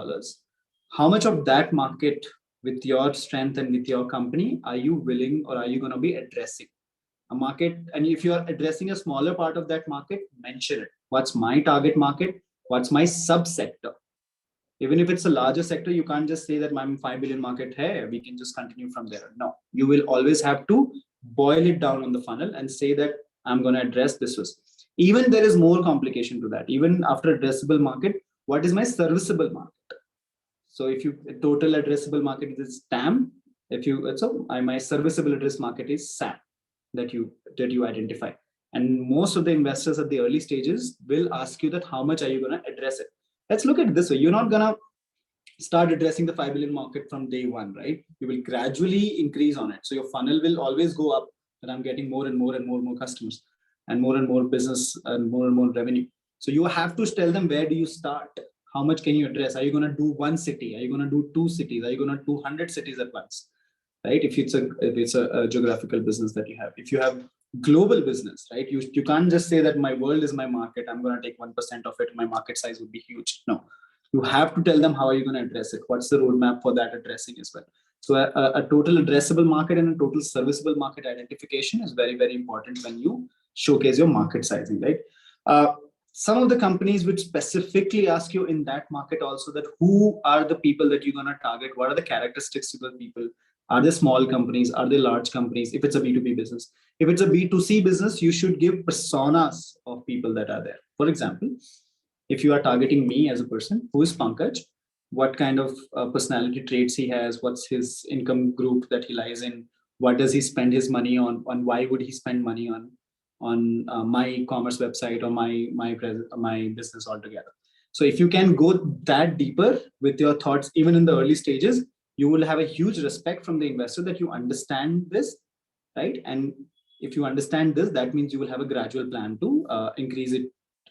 how much of that market with your strength and with your company are you willing or are you going to be addressing a market? And if you are addressing a smaller part of that market, mention it. What's my target market? What's my subsector? Even if it's a larger sector, you can't just say that my 5 billion market, hey, we can just continue from there. No, you will always have to boil it down on the funnel and say that I'm going to address this. Even there is more complication to that. Even after addressable market, what is my serviceable market? So if you total addressable market is TAM, my serviceable address market is SAM that you identify. And most of the investors at the early stages will ask you that how much are you going to address it? Let's look at it this way. You're not going to start addressing the 5 billion market from day one, right? You will gradually increase on it. So your funnel will always go up, and I'm getting more and more customers and more business and more revenue. So you have to tell them, where do you start? How much can you address? Are you going to do 1 city? Are you going to do 2 cities? Are you going to do 100 cities at once? Right? If it's a geographical business that you have, if you have global business, right? You can't just say that my world is my market. I'm going to take 1% of it. My market size would be huge. No, you have to tell them how are you going to address it. What's the roadmap for that addressing as well? So a total addressable market and a total serviceable market identification is very, very important when you showcase your market sizing, right? Some of the companies which specifically ask you in that market also that who are the people that you're going to target? What are the characteristics of the people? Are they small companies? Are they large companies? If it's a B2B business. If it's a B2C business, you should give personas of people that are there. For example, if you are targeting me as a person, who is Pankaj? What kind of personality traits he has? What's his income group that he lies in? What does he spend his money on? Why would he spend money on my commerce website or my business altogether? So if you can go that deeper with your thoughts, even in the early stages, you will have a huge respect from the investor that you understand this, right? And if you understand this, that means you will have a gradual plan to increase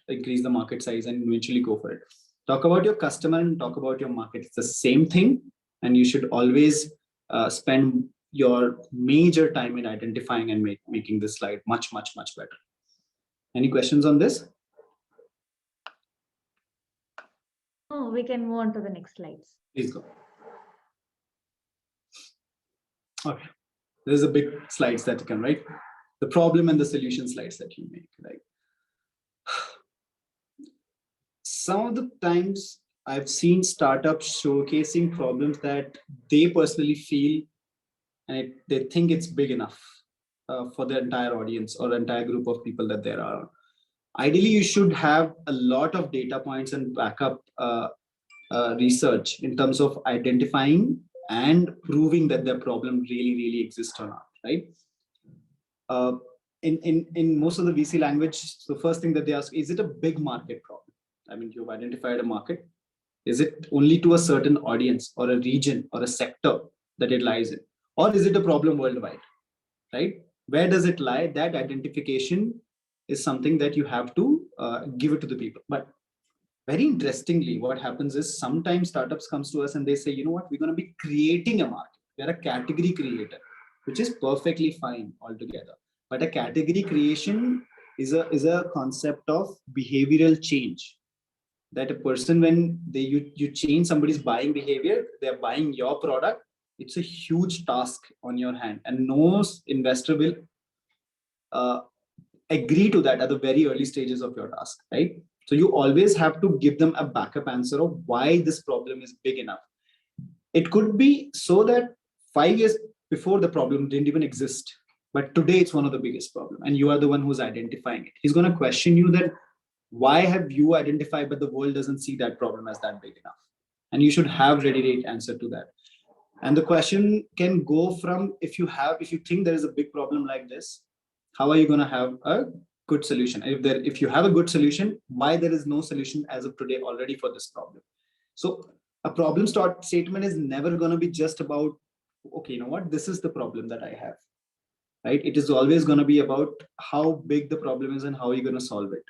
the market size and eventually go for it. Talk about your customer and talk about your market. It's the same thing. And you should always spend your major time in identifying and making this slide much better. Any questions on this? Oh, we can move on to the next slides. Please go. Okay, there's a big slides that you can write. The problem and the solution slides that you make, right? Some of the times I've seen startups showcasing problems that they personally feel and they think it's big enough for the entire audience or entire group of people that there are. Ideally, you should have a lot of data points and backup research in terms of identifying and proving that the problem really exists or not, right? In most of the VC language, the first thing that they ask, is it a big market problem? I mean, you've identified a market. Is it only to a certain audience or a region or a sector that it lies in? Or is it a problem worldwide, right? Where does it lie? That identification is something that you have to give it to the people. But very interestingly, what happens is sometimes startups comes to us and they say, you know what, we're going to be creating a market. We're a category creator, which is perfectly fine altogether. But a category creation is a concept of behavioral change. That a person, when you change somebody's buying behavior, they're buying your product. It's a huge task on your hand, and no investor will uh, agree to that at the very early stages of your task, right? So you always have to give them a backup answer of why this problem is big enough. It could be so that 5 years before the problem didn't even exist, but today it's one of the biggest problem, and you are the one who's identifying it. He's going to question you that why have you identified, but the world doesn't see that problem as that big enough, and you should have ready answer to that. And the question can go from, if you think there is a big problem like this, how are you going to have a good solution? If you have a good solution, why there is no solution as of today already for this problem? So a problem statement is never going to be just about, okay, you know what, this is the problem that I have, right? It is always going to be about how big the problem is and how you're going to solve it,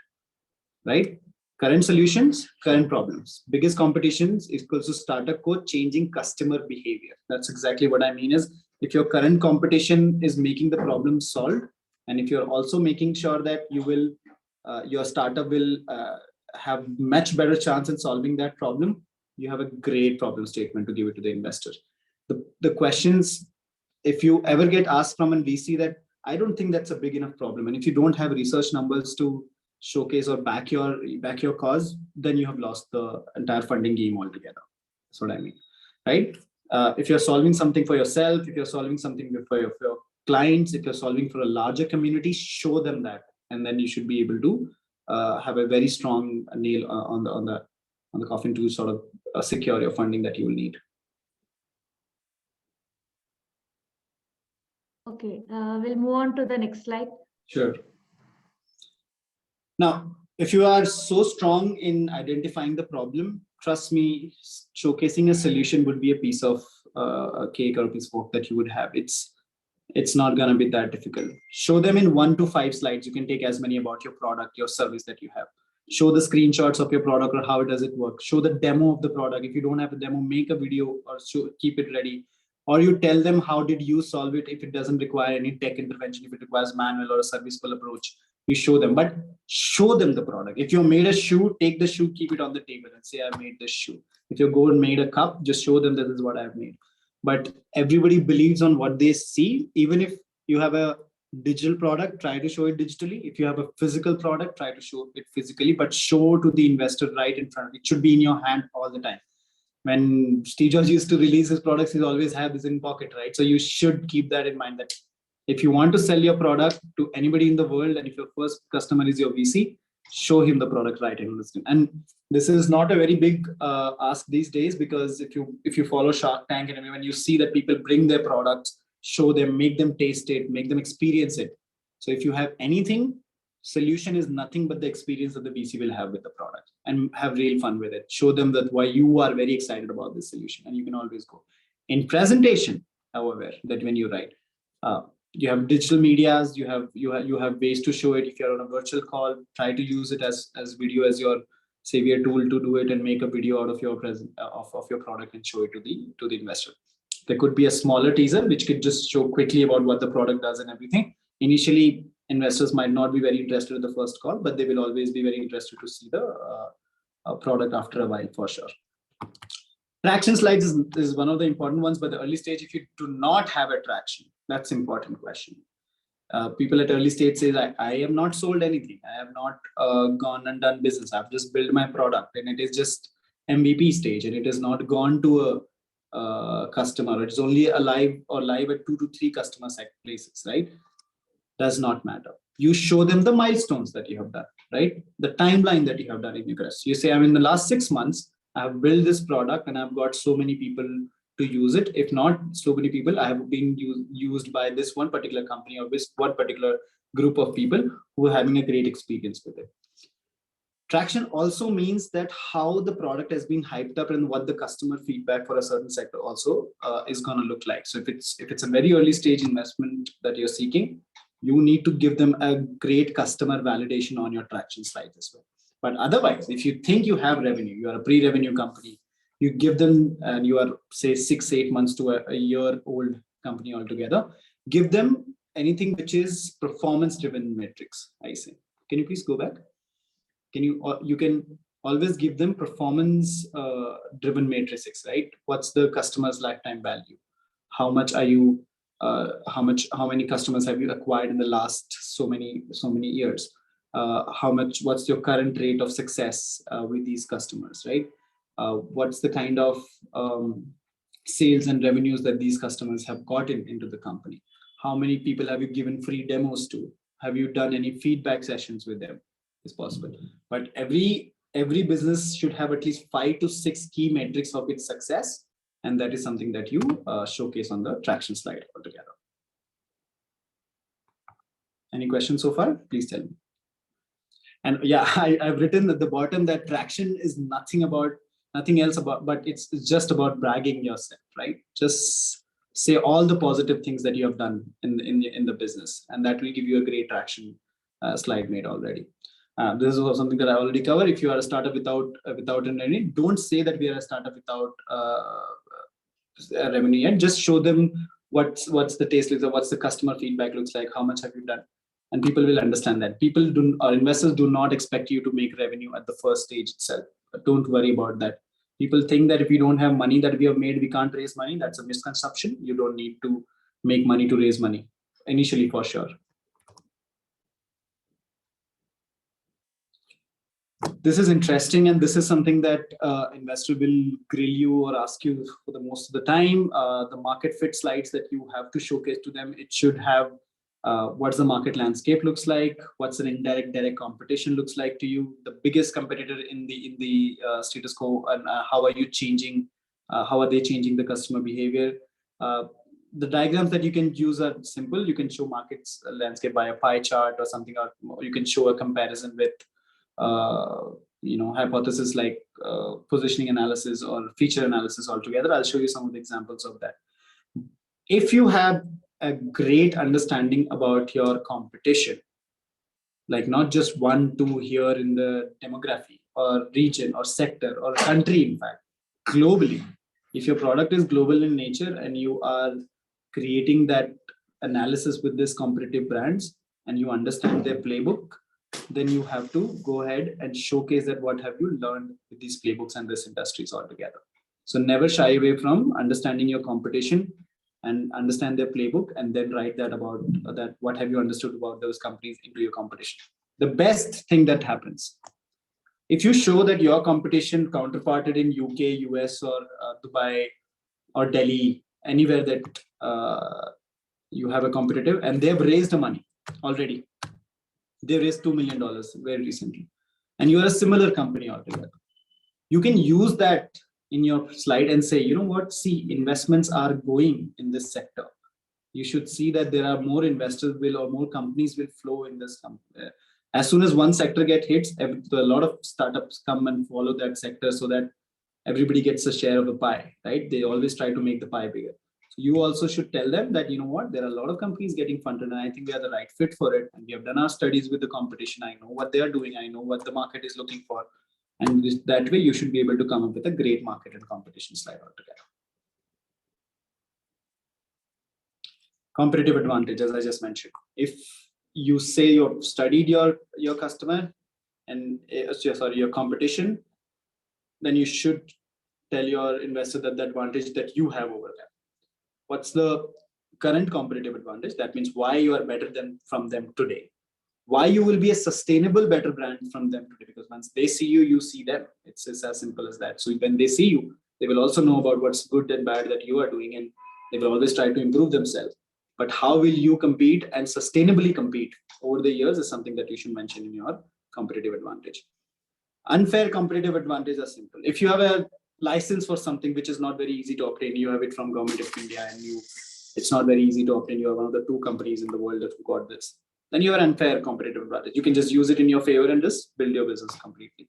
right? Current solutions, current problems. Biggest competitions is equals to startup code changing customer behavior. That's exactly what I mean is, if your current competition is making the problem solved, and if you're also making sure that you will, your startup will have much better chance in solving that problem, you have a great problem statement to give it to the investor. The questions, if you ever get asked from an VC that I don't think that's a big enough problem, and if you don't have research numbers to showcase or back your cause, then you have lost the entire funding game altogether. That's what I mean, right? If you're solving something for yourself, if you're solving something for your clients, if you're solving for a larger community, show them that, and then you should be able to have a very strong nail on the coffin to sort of secure your funding that you will need. Okay, we'll move on to the next slide. Sure. Now, if you are so strong in identifying the problem, trust me, showcasing a solution would be a piece of a cake or a piece of work that you would have. It's not going to be that difficult. Show them in 1 to 5 slides. You can take as many about your product, your service that you have. Show the screenshots of your product or how does it work. Show the demo of the product. If you don't have a demo, make a video or keep it ready. Or you tell them how did you solve it if it doesn't require any tech intervention, if it requires manual or a serviceable approach. You show them, but show them the product. If you made a shoe, take the shoe, keep it on the table and say, I made this shoe. If you go and made a cup, just show them that this is what I've made. But everybody believes on what they see. Even if you have a digital product, try to show it digitally. If you have a physical product, try to show it physically, but show to the investor right in front. It should be in your hand all the time. When Steve Jobs used to release his products, he always had this in pocket, right? So you should keep that in mind, that if you want to sell your product to anybody in the world, and if your first customer is your VC, show him the product right in listing. And this is not a very big ask these days, because if you follow Shark Tank and when you see that people bring their products, show them, make them taste it, make them experience it. So if you have anything, solution is nothing but the experience that the VC will have with the product, and have real fun with it. Show them that why you are very excited about this solution, and you can always go. In presentation, however, that when you write, you have digital medias, you have ways to show it. If you're on a virtual call, try to use it as video as your savior tool to do it, and make a video out of your of your product and show it to the investor. There could be a smaller teaser which could just show quickly about what the product does and everything. Initially, investors might not be very interested in the first call, but they will always be very interested to see the product after a while, for sure. Traction slides is one of the important ones, but the early stage, if you do not have a traction, that's important question. People at early stage say, I have not sold anything. I have not gone and done business. I've just built my product, and it is just MVP stage, and it has not gone to a customer. It's only live at 2 to 3 customer places, right? Does not matter. You show them the milestones that you have done, right? The timeline that you have done in your course. You say, I'm in the last 6 months, I have built this product and I've got so many people to use it. If not so many people, I have been used by this one particular company or this one particular group of people who are having a great experience with it. Traction also means that how the product has been hyped up and what the customer feedback for a certain sector also is going to look like. So if it's a very early stage investment that you're seeking, you need to give them a great customer validation on your traction slide as well. But otherwise, if you think you have revenue, you are a pre-revenue company, you give them, and you are say 6-8 months to a year old company altogether, give them anything which is performance driven metrics. I say, can you please go back? You can always give them performance driven matrices, right? What's the customer's lifetime value? How much are you, how many customers have you acquired in the last so many years? What's your current rate of success with these customers, right? What's the kind of sales and revenues that these customers have gotten into the company? How many people have you given free demos to? Have you done any feedback sessions with them? Is possible. But every business should have at least 5 to 6 key metrics of its success, and that is something that you showcase on the traction slide altogether. Any questions so far? Please tell me. And yeah, I've written at the bottom that traction is nothing else about, but it's just about bragging yourself, right? Just say all the positive things that you have done in the business, and that will give you a great traction slide made already. This is something that I already covered. If you are a startup without an revenue, don't say that we are a startup without revenue yet. Just show them what's the taste looks like, what's the customer feedback looks like, how much have you done, and people will understand that. Investors do not expect you to make revenue at the first stage itself. But don't worry about that. People think that if we don't have money that we have made, we can't raise money. That's a misconception. You don't need to make money to raise money initially, for sure. This is interesting, and this is something that investor will grill you or ask you for the most of the time. The market fit slides that you have to showcase to them, it should have what's the market landscape looks like, what's an direct competition looks like to you, the biggest competitor in the status quo, and how are they changing the customer behavior. The diagrams that you can use are simple. You can show markets landscape by a pie chart or something, or you can show a comparison with hypothesis like positioning analysis or feature analysis altogether. I'll show you some of the examples of that. If you have a great understanding about your competition, like not just 1, 2 here in the demography or region or sector or country, in fact, globally, if your product is global in nature and you are creating that analysis with these competitive brands and you understand their playbook, then you have to go ahead and showcase that what have you learned with these playbooks and these industries altogether. So never shy away from understanding your competition and understand their playbook, and then write that about that. What have you understood about those companies into your competition? The best thing that happens, if you show that your competition counterparted in UK, US, or Dubai or Delhi, anywhere that you have a competitive, and they've raised the money already. They raised $2 million very recently, and you are a similar company altogether. You can use that in your slide and say, you know what, see, investments are going in this sector. You should see that there are more investors or more companies will flow in this company. As soon as one sector gets hit, a lot of startups come and follow that sector so that everybody gets a share of the pie, right? They always try to make the pie bigger. So you also should tell them that, you know what, there are a lot of companies getting funded and I think we are the right fit for it. And we have done our studies with the competition. I know what they are doing. I know what the market is looking for. And that way you should be able to come up with a great market and competition slide altogether. Competitive advantage, as I just mentioned. If you say you've studied your customer and your competition, then you should tell your investor that the advantage that you have over them. What's the current competitive advantage? That means why you are better from them today. Why you will be a sustainable better brand from them today, because once they see you, you see them. It's as simple as that. So when they see you, they will also know about what's good and bad that you are doing, and they will always try to improve themselves. But how will you compete and sustainably compete over the years is something that you should mention in your competitive advantage. Unfair competitive advantage are simple. If you have a license for something which is not very easy to obtain, you have it from Government of India and it's not very easy to obtain. You are one of the 2 companies in the world that got this. then you have an unfair competitive advantage. You can just use it in your favor and just build your business completely.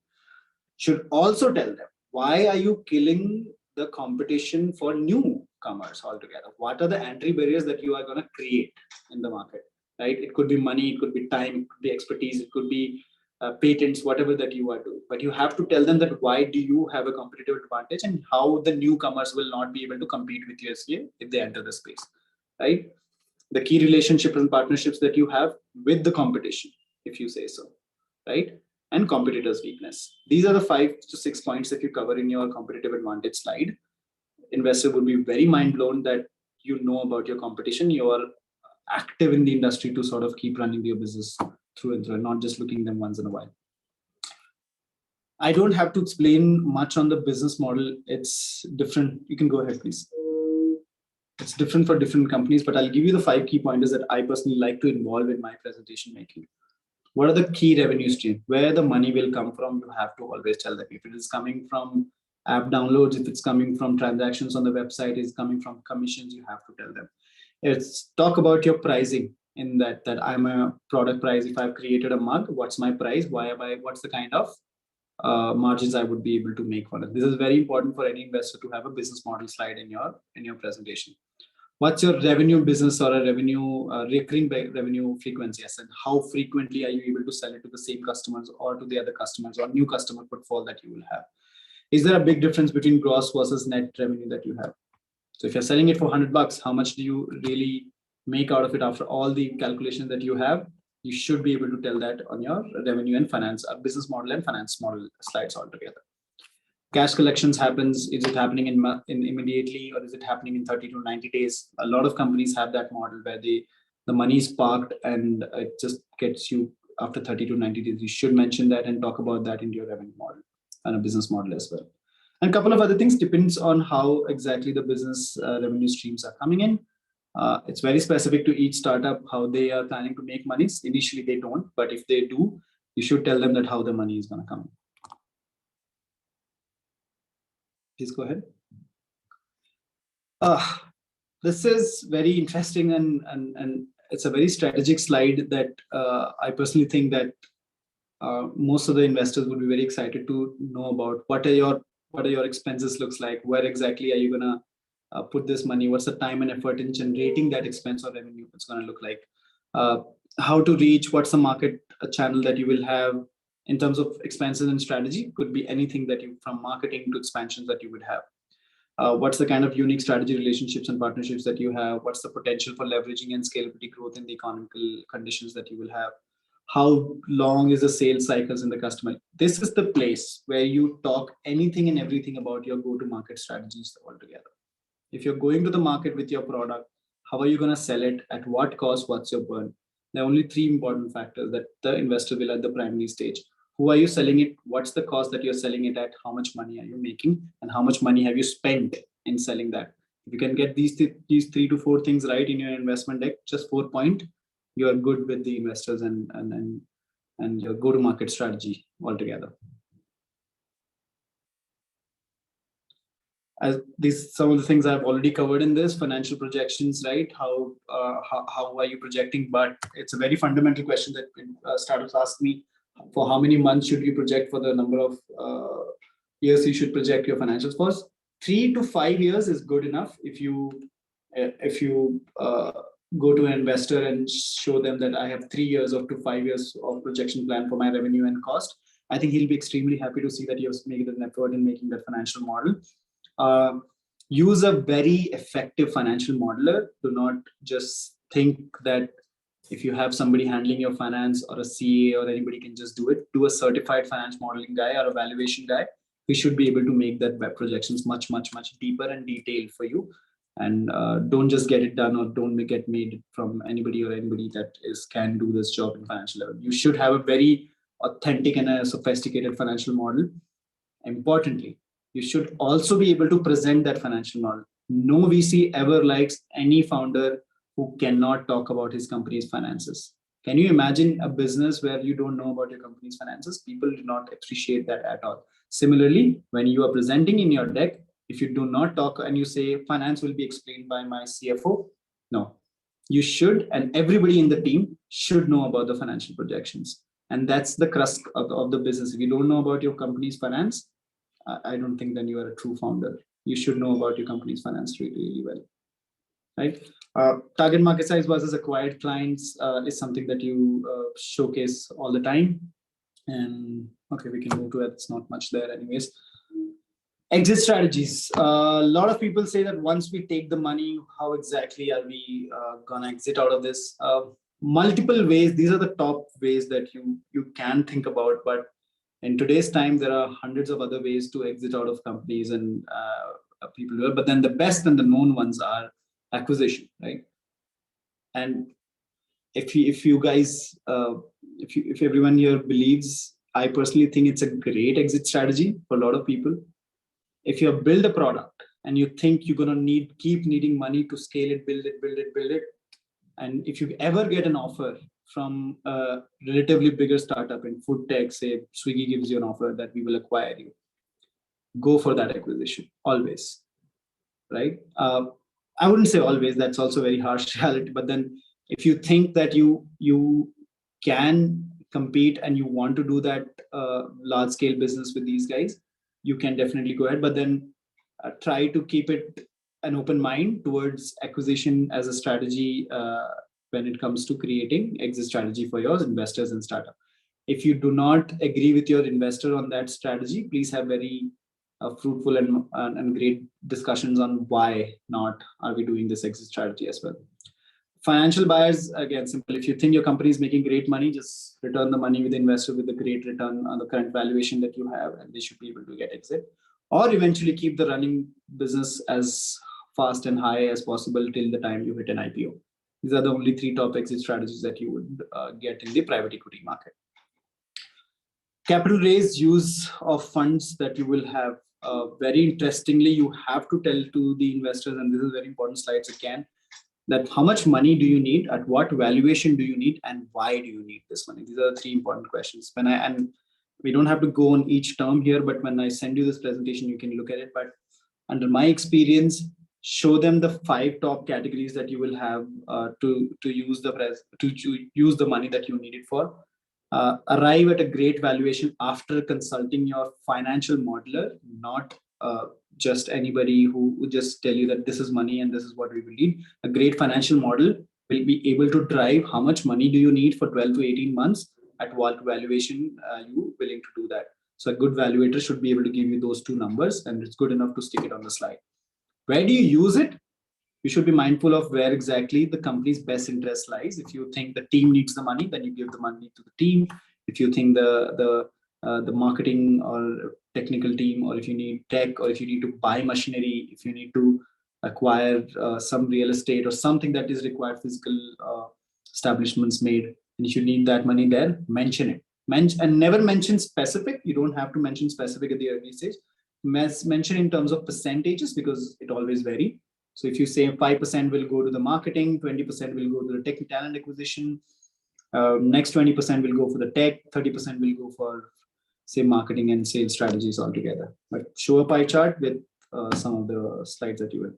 Should also tell them, why are you killing the competition for newcomers altogether? What are the entry barriers that you are going to create in the market, right? It could be money, it could be time, it could be expertise, it could be patents, whatever that you are doing. But you have to tell them that why do you have a competitive advantage and how the newcomers will not be able to compete with you if they enter the space, right? The key relationships and partnerships that you have with the competition, if you say so, right? And competitors' weakness. These are the 5 to 6 points that you cover in your competitive advantage slide. Investor would be very mind blown that you know about your competition. You are active in the industry to sort of keep running your business through and through, and not just looking them once in a while. I don't have to explain much on the business model. It's different. You can go ahead, please. It's different for different companies, but I'll give you the 5 key pointers that I personally like to involve in my presentation making. What are the key revenue streams? Where the money will come from, you have to always tell them. If it is coming from app downloads, if it's coming from transactions on the website, is coming from commissions, you have to tell them. It's talk about your pricing in that I'm a product price. If I've created a mug, what's my price? Why am I? What's the kind of margins I would be able to make for it? This is very important for any investor to have a business model slide in your presentation. What's your revenue business or a revenue recurring revenue frequency? And how frequently are you able to sell it to the same customers or to the other customers or new customer portfolio that you will have? Is there a big difference between gross versus net revenue that you have? So if you're selling it for $100, how much do you really make out of it after all the calculations that you have? You should be able to tell that on your revenue and finance, business model and finance model slides altogether. Cash collections happens. Is it happening in immediately, or is it happening in 30 to 90 days? A lot of companies have that model where the money is parked and it just gets you after 30 to 90 days. You should mention that and talk about that in your revenue model and a business model as well. And a couple of other things depends on how exactly the business revenue streams are coming in. It's very specific to each startup, how they are planning to make money. Initially, they don't, but if they do, you should tell them that how the money is going to come in. Please go ahead. This is very interesting and it's a very strategic slide that I personally think that most of the investors would be very excited to know about. What are your expenses looks like? Where exactly are you gonna put this money? What's the time and effort in generating that expense or revenue? It's gonna look like. How to reach? What's the market channel that you will have? In terms of expenses and strategy, could be anything that you, from marketing to expansions, that you would have. What's the kind of unique strategy, relationships and partnerships that you have? What's the potential for leveraging and scalability growth in the economical conditions that you will have? How long is the sales cycles in the customer? This is the place where you talk anything and everything about your go-to-market strategies altogether. If you're going to the market with your product, how are you going to sell it? At what cost? What's your burn? There are only 3 important factors that the investor will at the primary stage. Who are you selling it? What's the cost that you're selling it at? How much money are you making? And how much money have you spent in selling that? If you can get these 3 to 4 things right in your investment deck, just 4 points, you are good with the investors and your go-to-market strategy altogether. As these, some of the things I've already covered in this, financial projections, right? How are you projecting? But it's a very fundamental question that startups ask me: for how many months should you project? For the number of years you should project your financials for? 3 to 5 years is good enough. If you go to an investor and show them that I have 3 years or to 5 years of projection plan for my revenue and cost, I think he'll be extremely happy to see that you have made an effort in making that financial model. Use a very effective financial modeler. Do not just think that if you have somebody handling your finance or a CA or anybody can just do it. Do a certified finance modeling guy or a valuation guy. We should be able to make that web projections much deeper and detailed for you. And don't just get it done or don't get made from anybody or anybody that can do this job in financial level. You should have a very authentic and a sophisticated financial model. Importantly, you should also be able to present that financial model. No VC ever likes any founder who cannot talk about his company's finances. Can you imagine a business where you don't know about your company's finances? People do not appreciate that at all. Similarly, when you are presenting in your deck, if you do not talk and you say finance will be explained by my CFO, no, You should, and everybody in the team should know about the financial projections. And that's the crust of the business. If you don't know about your company's finance, I don't think then you are a true founder. You should know about your company's finance really, really well, right? Target market size versus acquired clients is something that you showcase all the time. And okay, we can move to it. It's not much there anyways. Exit strategies. A lot of people say that once we take the money, how exactly are we gonna exit out of this? Multiple ways. These are the top ways that you can think about. But in today's time, there are hundreds of other ways to exit out of companies, and people do it. But then the best and the known ones are acquisition, right? And if you guys, if everyone here believes, I personally think it's a great exit strategy for a lot of people. If you build a product and you think you're going to keep needing money to scale it, build it. And if you ever get an offer from a relatively bigger startup in food tech, say Swiggy gives you an offer that we will acquire you, go for that acquisition, always, right? I wouldn't say always, that's also very harsh reality, but then if you think that you can compete and you want to do that large scale business with these guys, you can definitely go ahead, but then try to keep it an open mind towards acquisition as a strategy when it comes to creating exit strategy for your investors and startup. If you do not agree with your investor on that strategy, please have very fruitful and great discussions on why not are we doing this exit strategy as well. Financial buyers, again, simple. If you think your company is making great money, just return the money with the investor with a great return on the current valuation that you have, and they should be able to get exit. Or eventually keep the running business as fast and high as possible till the time you hit an IPO. These are the only three top exit strategies that you would get in the private equity market. Capital raise, use of funds that you will have. Very interestingly, you have to tell to the investors, and this is very important slides again, that how much money do you need, at what valuation do you need, and why do you need this money? These are the three important questions. And we don't have to go on each term here, but when I send you this presentation, you can look at it. But under my experience, show them the 5 top categories that you will have to use the money that you need it for. Arrive at a great valuation after consulting your financial modeler, not just anybody who would just tell you that this is money and this is what we will need. A great financial model will be able to drive how much money do you need for 12 to 18 months, at what valuation you willing to do that. So a good valuator should be able to give you those 2 numbers, and it's good enough to stick it on the slide. Where do you use it? You should be mindful of where exactly the company's best interest lies. If you think the team needs the money, then you give the money to the team. If you think the marketing or technical team, or if you need tech, or if you need to buy machinery, if you need to acquire some real estate or something that is required, physical establishments made, and if you need that money there, mention it. And never mention specific. You don't have to mention specific at the early stage. Mention in terms of percentages, because it always varies. So if you say 5% will go to the marketing, 20% will go to the tech talent acquisition, next 20% will go for the tech, 30% will go for, say, marketing and sales strategies altogether. But show a pie chart with some of the slides that you will.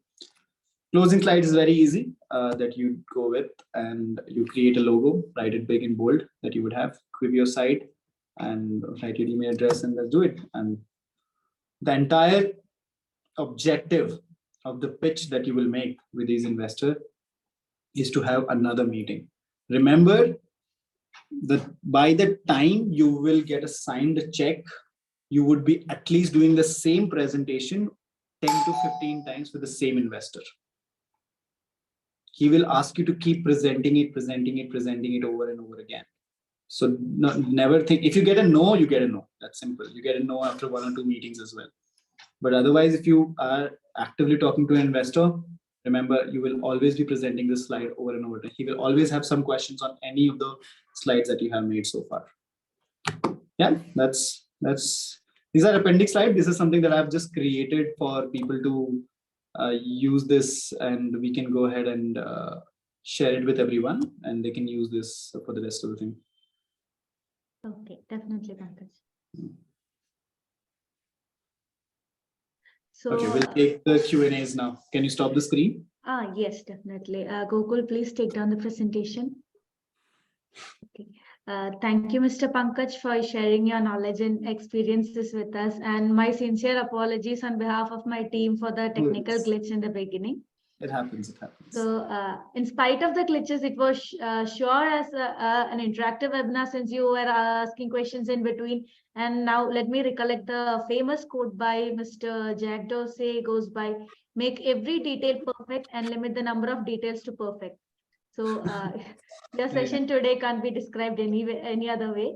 Closing slide is very easy that you go with, and you create a logo, write it big and bold that you would have, give your site and write your email address, and let's do it. And the entire objective of the pitch that you will make with these investors is to have another meeting. Remember that by the time you will get a signed check, you would be at least doing the same presentation 10 to 15 times with the same investor. He will ask you to keep presenting it over and over again. So never think, if you get a no, you get a no. That's simple. You get a no after 1 or 2 meetings as well. But otherwise, if you are actively talking to an investor, remember, you will always be presenting this slide over and over again. He will always have some questions on any of the slides that you have made so far. Yeah, these are appendix slides. This is something that I've just created for people to use this, and we can go ahead and share it with everyone, and they can use this for the rest of the thing. Okay, definitely, Pankaj. So, okay, we'll take the Q&As now. Can you stop the screen? Yes, definitely. Gokul, please take down the presentation. Okay. Thank you, Mr. Pankaj, for sharing your knowledge and experiences with us. And my sincere apologies on behalf of my team for the technical glitch in the beginning. It happens. It happens. So, in spite of the glitches, it was sure as an interactive webinar since you were asking questions in between. And now let me recollect the famous quote by Mr. Jack Dorsey goes by, make every detail perfect and limit the number of details to perfect. So your session today can't be described any other way.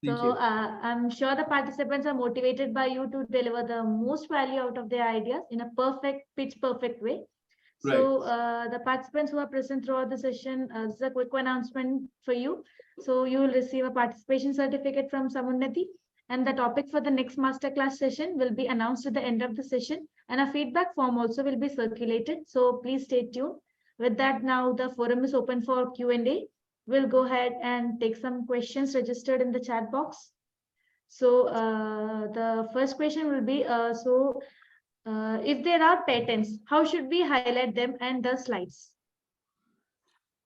So I'm sure the participants are motivated by you to deliver the most value out of their ideas in a pitch perfect way. So the participants who are present throughout the session, this is a quick announcement for you. So you will receive a participation certificate from Samunnati, and the topic for the next masterclass session will be announced at the end of the session, and a feedback form also will be circulated. So please stay tuned. With that, now the forum is open for Q&A. We'll go ahead and take some questions registered in the chat box. So the first question will be, if there are patents, how should we highlight them and the slides?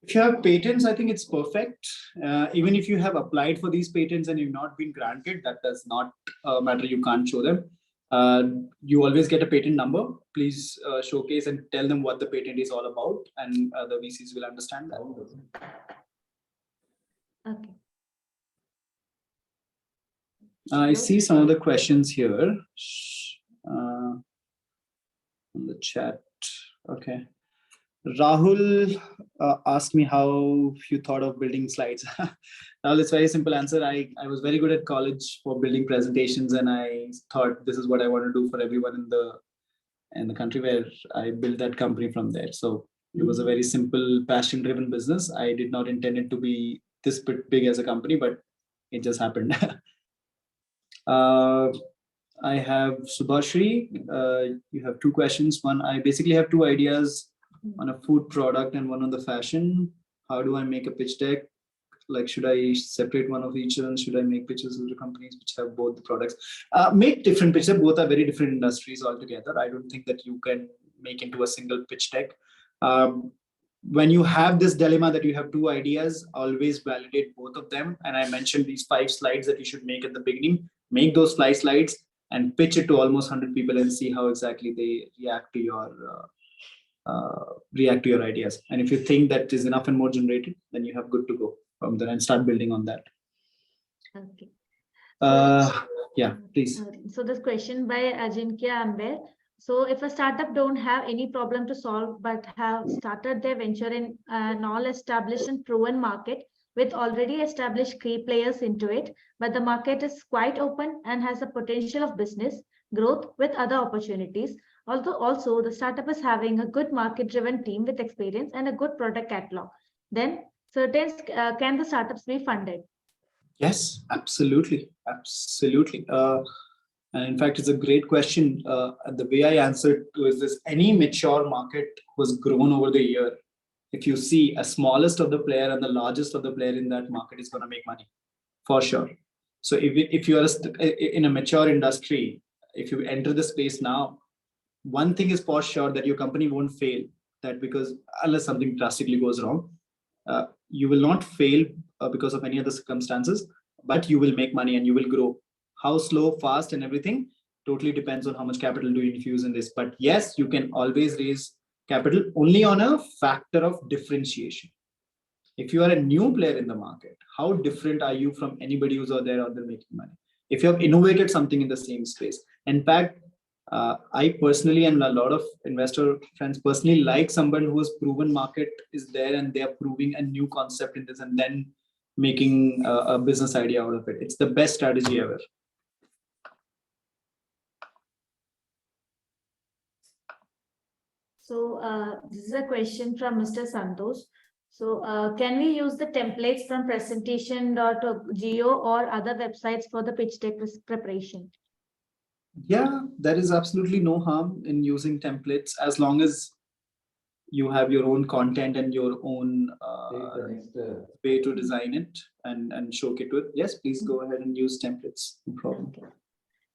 If you have patents, I think it's perfect. Even if you have applied for these patents and you've not been granted, that does not matter. You can't show them. You always get a patent number. Please showcase and tell them what the patent is all about, and the VCs will understand that. Okay. I see some of the questions here on the chat. Okay. Rahul asked me how you thought of building slides. Rahul, it's a very simple answer. I was very good at college for building presentations, and I thought this is what I want to do for everyone in the country, where I built that company from there. So it was a very simple, passion-driven business. I did not intend it to be this big as a company, but it just happened. I have Subhashri. You have two questions. One, I basically have two ideas on a food product and one on the fashion. How do I make a pitch deck? Like, should I separate one of each one? Should I make pitches of the companies which have both the products? Make different pitches. Both are very different industries altogether. I don't think that you can make into a single pitch deck. When you have this dilemma that you have two ideas, always validate both of them. And I mentioned these 5 slides that you should make at the beginning. Make those 5 slides and pitch it to almost 100 people and see how exactly they react to your ideas. And if you think that is enough and more generated, then you have good to go from there and start building on that. Okay. Yeah, please. So this question by Ajinkya Amber. So if a startup don't have any problem to solve, but have started their venture in an all-established and proven market with already established key players into it, but the market is quite open and has a potential of business growth with other opportunities. Although also the startup is having a good market-driven team with experience and a good product catalog, then can the startups be funded? Yes, absolutely. Absolutely. And in fact, it's a great question. The way I answered to is this: any mature market was grown over the year. If you see a smallest of the player and the largest of the player in that market is going to make money for sure. So if you are in a mature industry, if you enter the space now, one thing is for sure, that your company won't fail. That because unless something drastically goes wrong, you will not fail because of any other circumstances, but you will make money and you will grow. How slow, fast, and everything totally depends on how much capital do you infuse in this. But yes, you can always raise capital only on a factor of differentiation. If you are a new player in the market, how different are you from anybody who's out there making money? If you have innovated something in the same space. In fact, I personally and a lot of investor friends personally like someone who has proven market is there and they are proving a new concept in this and then making a business idea out of it. It's the best strategy ever. So this is a question from Mr. Santosh. So can we use the templates from presentation.geo or other websites for the pitch deck preparation? Yeah, there is absolutely no harm in using templates as long as you have your own content and your own way to design it and showcase it with. Yes, please go ahead and use templates. No problem. Okay.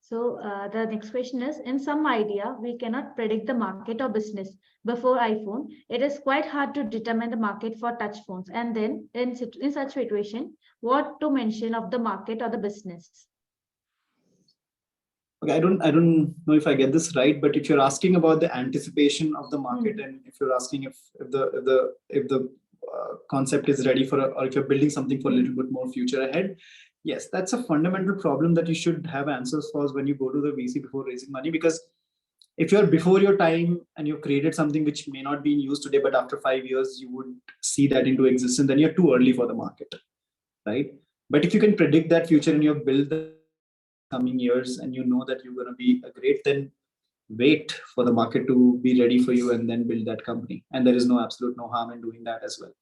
So the next question is, in some idea, we cannot predict the market or business, before iPhone, it is quite hard to determine the market for touch phones. And then in such situation, what to mention of the market or the business? Okay, I don't know if I get this right, but if you're asking about the anticipation of the market, and if you're asking if the concept is ready for, or if you're building something for a little bit more future ahead, yes, that's a fundamental problem that you should have answers for when you go to the VC before raising money. Because if you're before your time and you've created something which may not be in use today, but after 5 years you would see that into existence, then you're too early for the market, right? But if you can predict that future and you've built the coming years and you know that you're going to be a great, then wait for the market to be ready for you and then build that company. And there is no absolute no harm in doing that as well.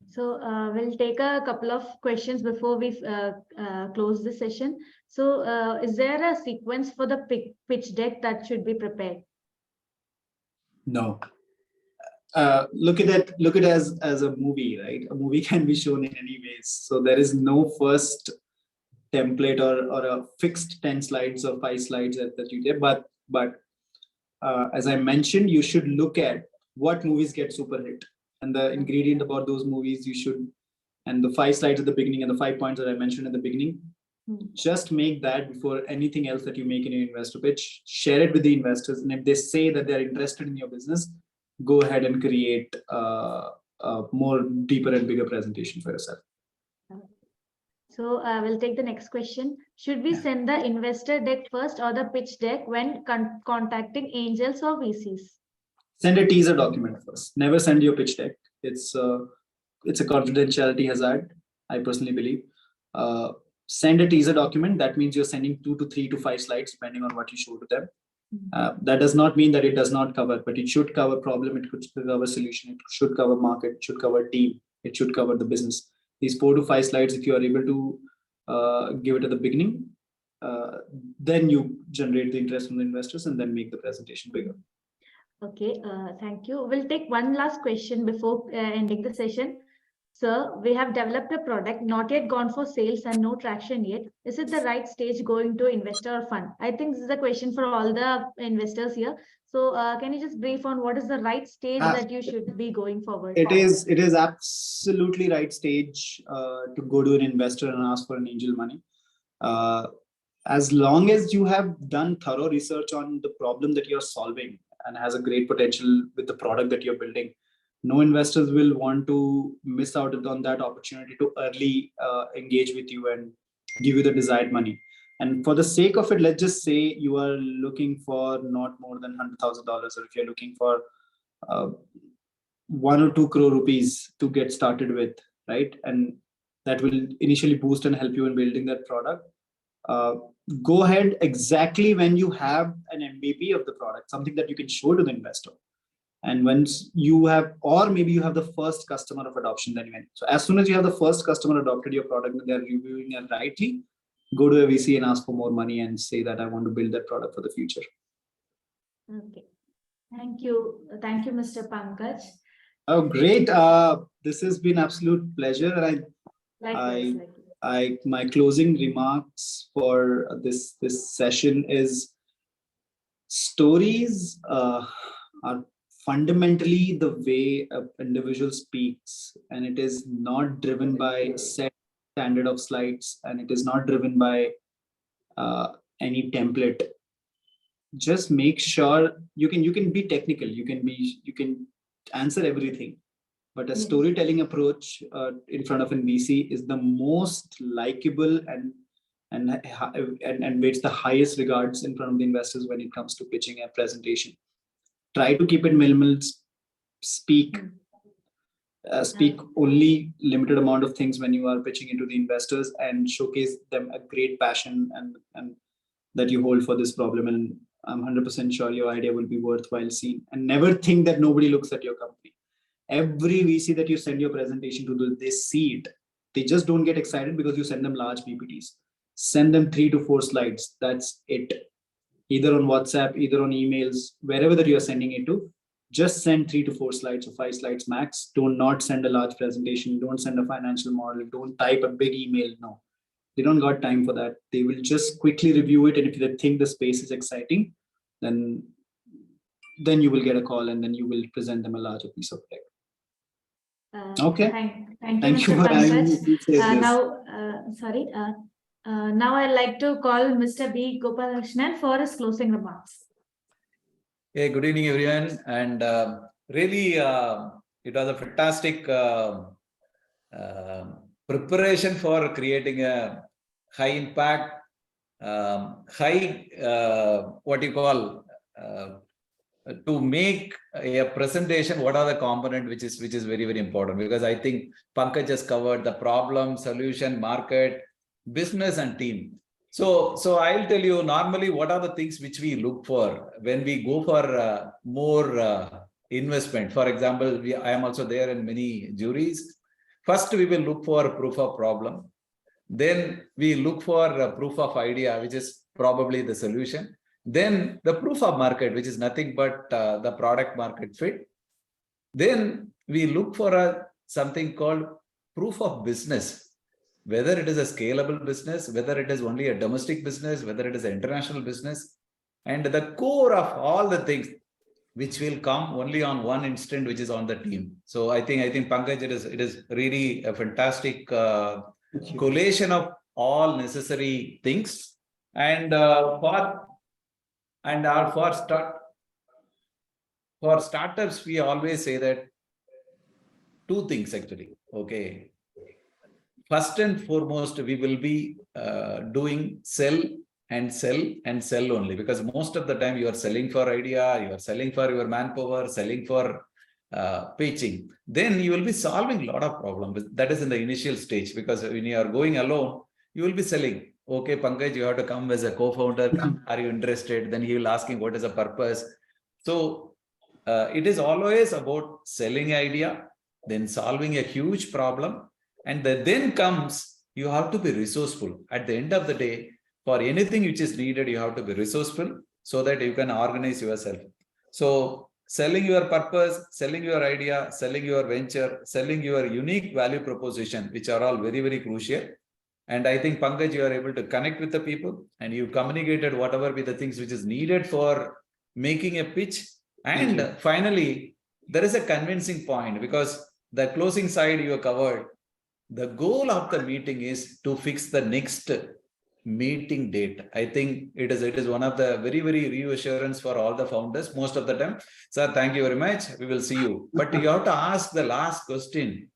So we'll take a couple of questions before we close the session. So is there a sequence for the pitch deck that should be prepared? No. Look at it as a movie, right? A movie can be shown in any ways. So there is no first template or a fixed 10 slides or 5 slides that you did. But as I mentioned, you should look at what movies get super hit and the ingredient about those movies and the 5 slides at the beginning and the 5 points that I mentioned at the beginning. Just make that before anything else that you make in your investor pitch. Share it with the investors. And if they say that they're interested in your business, go ahead and create a more deeper and bigger presentation for yourself. So we'll take the next question. Should we send the investor deck first or the pitch deck when contacting angels or VCs? Send a teaser document first. Never send your pitch deck. It's a confidentiality hazard, I personally believe. Send a teaser document. That means you're sending 2 to 3 to 5 slides, depending on what you show to them. That does not mean that it does not cover, but it should cover problem, it should cover solution, it should cover market, it should cover team, it should cover the business. These 4 to 5 slides, if you are able to give it at the beginning, then you generate the interest from the investors and then make the presentation bigger. Okay, thank you. We'll take one last question before ending the session. Sir, we have developed a product, not yet gone for sales and no traction yet. Is it the right stage going to investor or fund? I think this is a question for all the investors here. So can you just brief on what is the right stage that you should be going forward? It is absolutely right stage to go to an investor and ask for an angel money. As long as you have done thorough research on the problem that you're solving and has a great potential with the product that you're building, no investors will want to miss out on that opportunity to early engage with you and give you the desired money. And for the sake of it, let's just say you are looking for not more than $100,000, or if you're looking for 1 or 2 crore rupees to get started with, right? And that will initially boost and help you in building that product. Go ahead exactly when you have an MVP of the product, something that you can show to the investor. And once you have, or maybe you have the first customer of adoption, then when. So as soon as you have the first customer adopted your product and they're reviewing it rightly, go to a VC and ask for more money and say that I want to build that product for the future. Okay. Thank you. Thank you, Mr. Pankaj. Oh, great. This has been absolute pleasure. And my closing remarks for this session is stories are fundamentally the way an individual speaks, and it is not driven by set standard of slides, and it is not driven by any template. Just make sure you can be technical, you can answer everything, but a storytelling approach in front of an VC is the most likable and waits the highest regards in front of the investors when it comes to pitching a presentation. Try to keep it minimal. Speak only limited amount of things when you are pitching into the investors, and showcase them a great passion and that you hold for this problem. And I'm 100% sure your idea will be worthwhile seen. And never think that nobody looks at your company. Every VC that you send your presentation to, they see it. They just don't get excited because you send them large PPTs. Send them 3 to 4 slides. That's it. Either on WhatsApp, either on emails, wherever that you're sending it to, just send 3 to 4 slides or 5 slides max. Do not send a large presentation. Don't send a financial model. Don't type a big email. No, they don't got time for that. They will just quickly review it. And if they think the space is exciting, then then you will get a call and then you will present them a larger piece of tech. Okay. Thank you, Thank Mr. you for having Pankaj. me. Please say this. Now I'd like to call Mr. B. Gopalakrishnan for his closing remarks. Hey, good evening, everyone. And really, it was a fantastic preparation for creating a high impact, what you call, to make a presentation. What are the component which is very, very important, because I think Pankaj has covered the problem, solution, market, business, and team. So I'll tell you normally what are the things which we look for when we go for more investment. For example, I am also there in many juries. First, we will look for proof of problem. Then we look for proof of idea, which is probably the solution. Then the proof of market, which is nothing but the product market fit. Then we look for something called proof of business, whether it is a scalable business, whether it is only a domestic business, whether it is an international business, and the core of all the things which will come only on one instant, which is on the team. So I think Pankaj, it is really a fantastic collation of all necessary things. And for startups, we always say that two things actually. Okay. First and foremost, we will be doing sell and sell and sell only, because most of the time you are selling for idea, you are selling for your manpower, selling for pitching. Then you will be solving a lot of problems. That is in the initial stage, because when you are going alone, you will be selling. Okay, Pankaj, you have to come as a co-founder. Are you interested? Then he will asking what is the purpose. So it is always about selling idea, then solving a huge problem. And then comes, you have to be resourceful. At the end of the day, for anything which is needed, you have to be resourceful so that you can organize yourself. So selling your purpose, selling your idea, selling your venture, selling your unique value proposition, which are all very, very crucial. And I think, Pankaj, you are able to connect with the people and you communicated whatever be the things which is needed for making a pitch. And finally, there is a convincing point, because the closing side you have covered. The goal of the meeting is to fix the next meeting date. I think it is one of the very, very reassurance for all the founders most of the time. Sir, thank you very much. We will see you. But you have to ask the last question,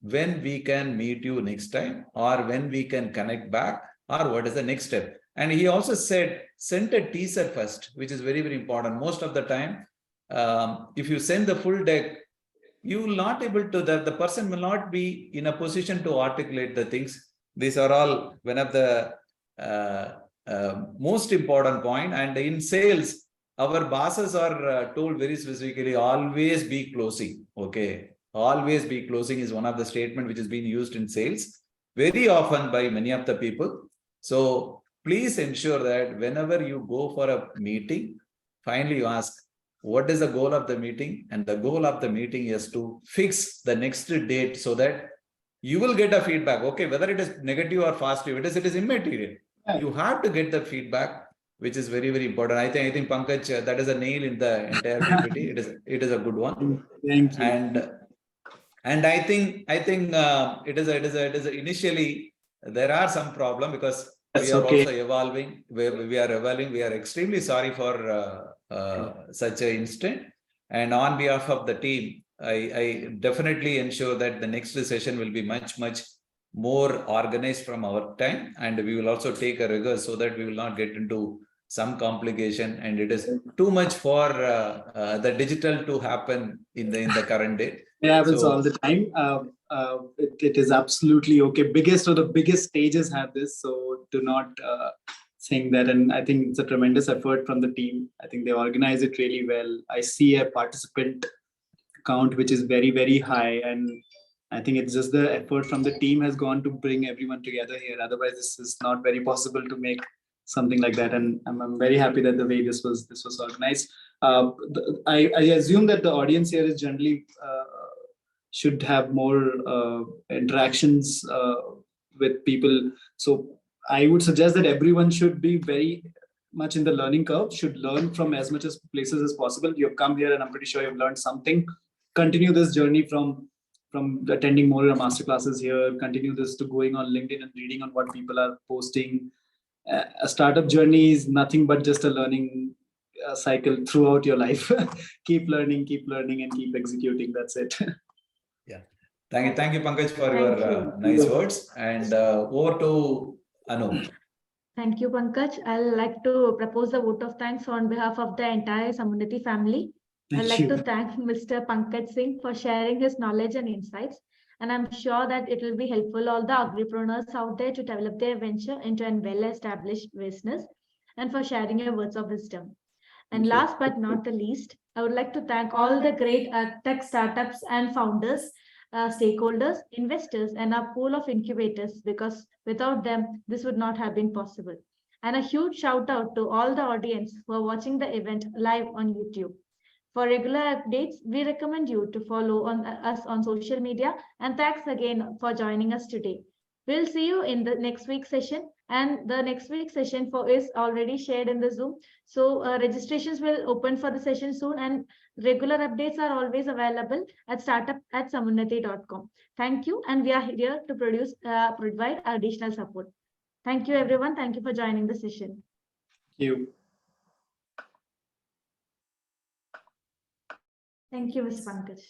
when we can meet you next time, or when we can connect back, or what is the next step. And he also said, send a teaser first, which is very, very important. Most of the time, if you send the full deck, you will not able to, the person will not be in a position to articulate the things. These are all one of the most important point. And in sales, our bosses are told very specifically, always be closing. Okay. Always be closing is one of the statement which is being used in sales very often by many of the people. So please ensure that whenever you go for a meeting, finally you ask, what is the goal of the meeting? And the goal of the meeting is to fix the next date so that you will get a feedback. Okay, whether it is negative or positive, it is immaterial. Yeah. You have to get the feedback, which is very, very important. I think Pankaj, that is a nail in the entire PPT. It is a good one. Thank you. And I think it is initially there are some problem, because we are also evolving. We are evolving. We are extremely sorry for such an instant. And on behalf of the team, I definitely ensure that the next session will be much, much more organized from our time. And we will also take a rigor so that we will not get into some complication. And it is too much for the digital to happen in the current day. It happens all the time. It is absolutely okay. Biggest stages have this, so do not think that. And I think it's a tremendous effort from the team. I think they organize it really well. I see a participant count which is very, very high, and I think it's just the effort from the team has gone to bring everyone together here. Otherwise, this is not very possible to make something like that. And I'm very happy that the way this was organized. I assume that the audience here is generally should have more interactions with people. So I would suggest that everyone should be very much in the learning curve should learn from as much as places as possible. You have come here and I'm pretty sure you've learned something. Continue this journey from attending more masterclasses here, continue this to going on LinkedIn and reading on what people are posting. A startup journey is nothing but just a learning cycle throughout your life. Keep learning and keep executing. That's it. Yeah. Thank you, Pankaj, for Thank your you. nice words. And over to Anu. Thank you, Pankaj. I'd like to propose a vote of thanks on behalf of the entire Samunnati family. I'd Thank like you. to thank Mr. Pankaj Singh for sharing his knowledge and insights. And I'm sure that it will be helpful all the agripreneurs out there to develop their venture into a well-established business, and for sharing your words of wisdom. And Thank you. last but not the least, I would like to thank all the great tech startups and founders, stakeholders, investors, and our pool of incubators, because without them, this would not have been possible. And a huge shout out to all the audience who are watching the event live on YouTube. For regular updates, we recommend you to follow us on social media. And thanks again for joining us today. We'll see you in the next week's session. And the next week's session is already shared in the Zoom. So registrations will open for the session soon, and regular updates are always available at startup@samunnati.com. Thank you. And we are here to provide additional support. Thank you, everyone. Thank you for joining the session. Thank you. Thank you, Ms. Pankaj.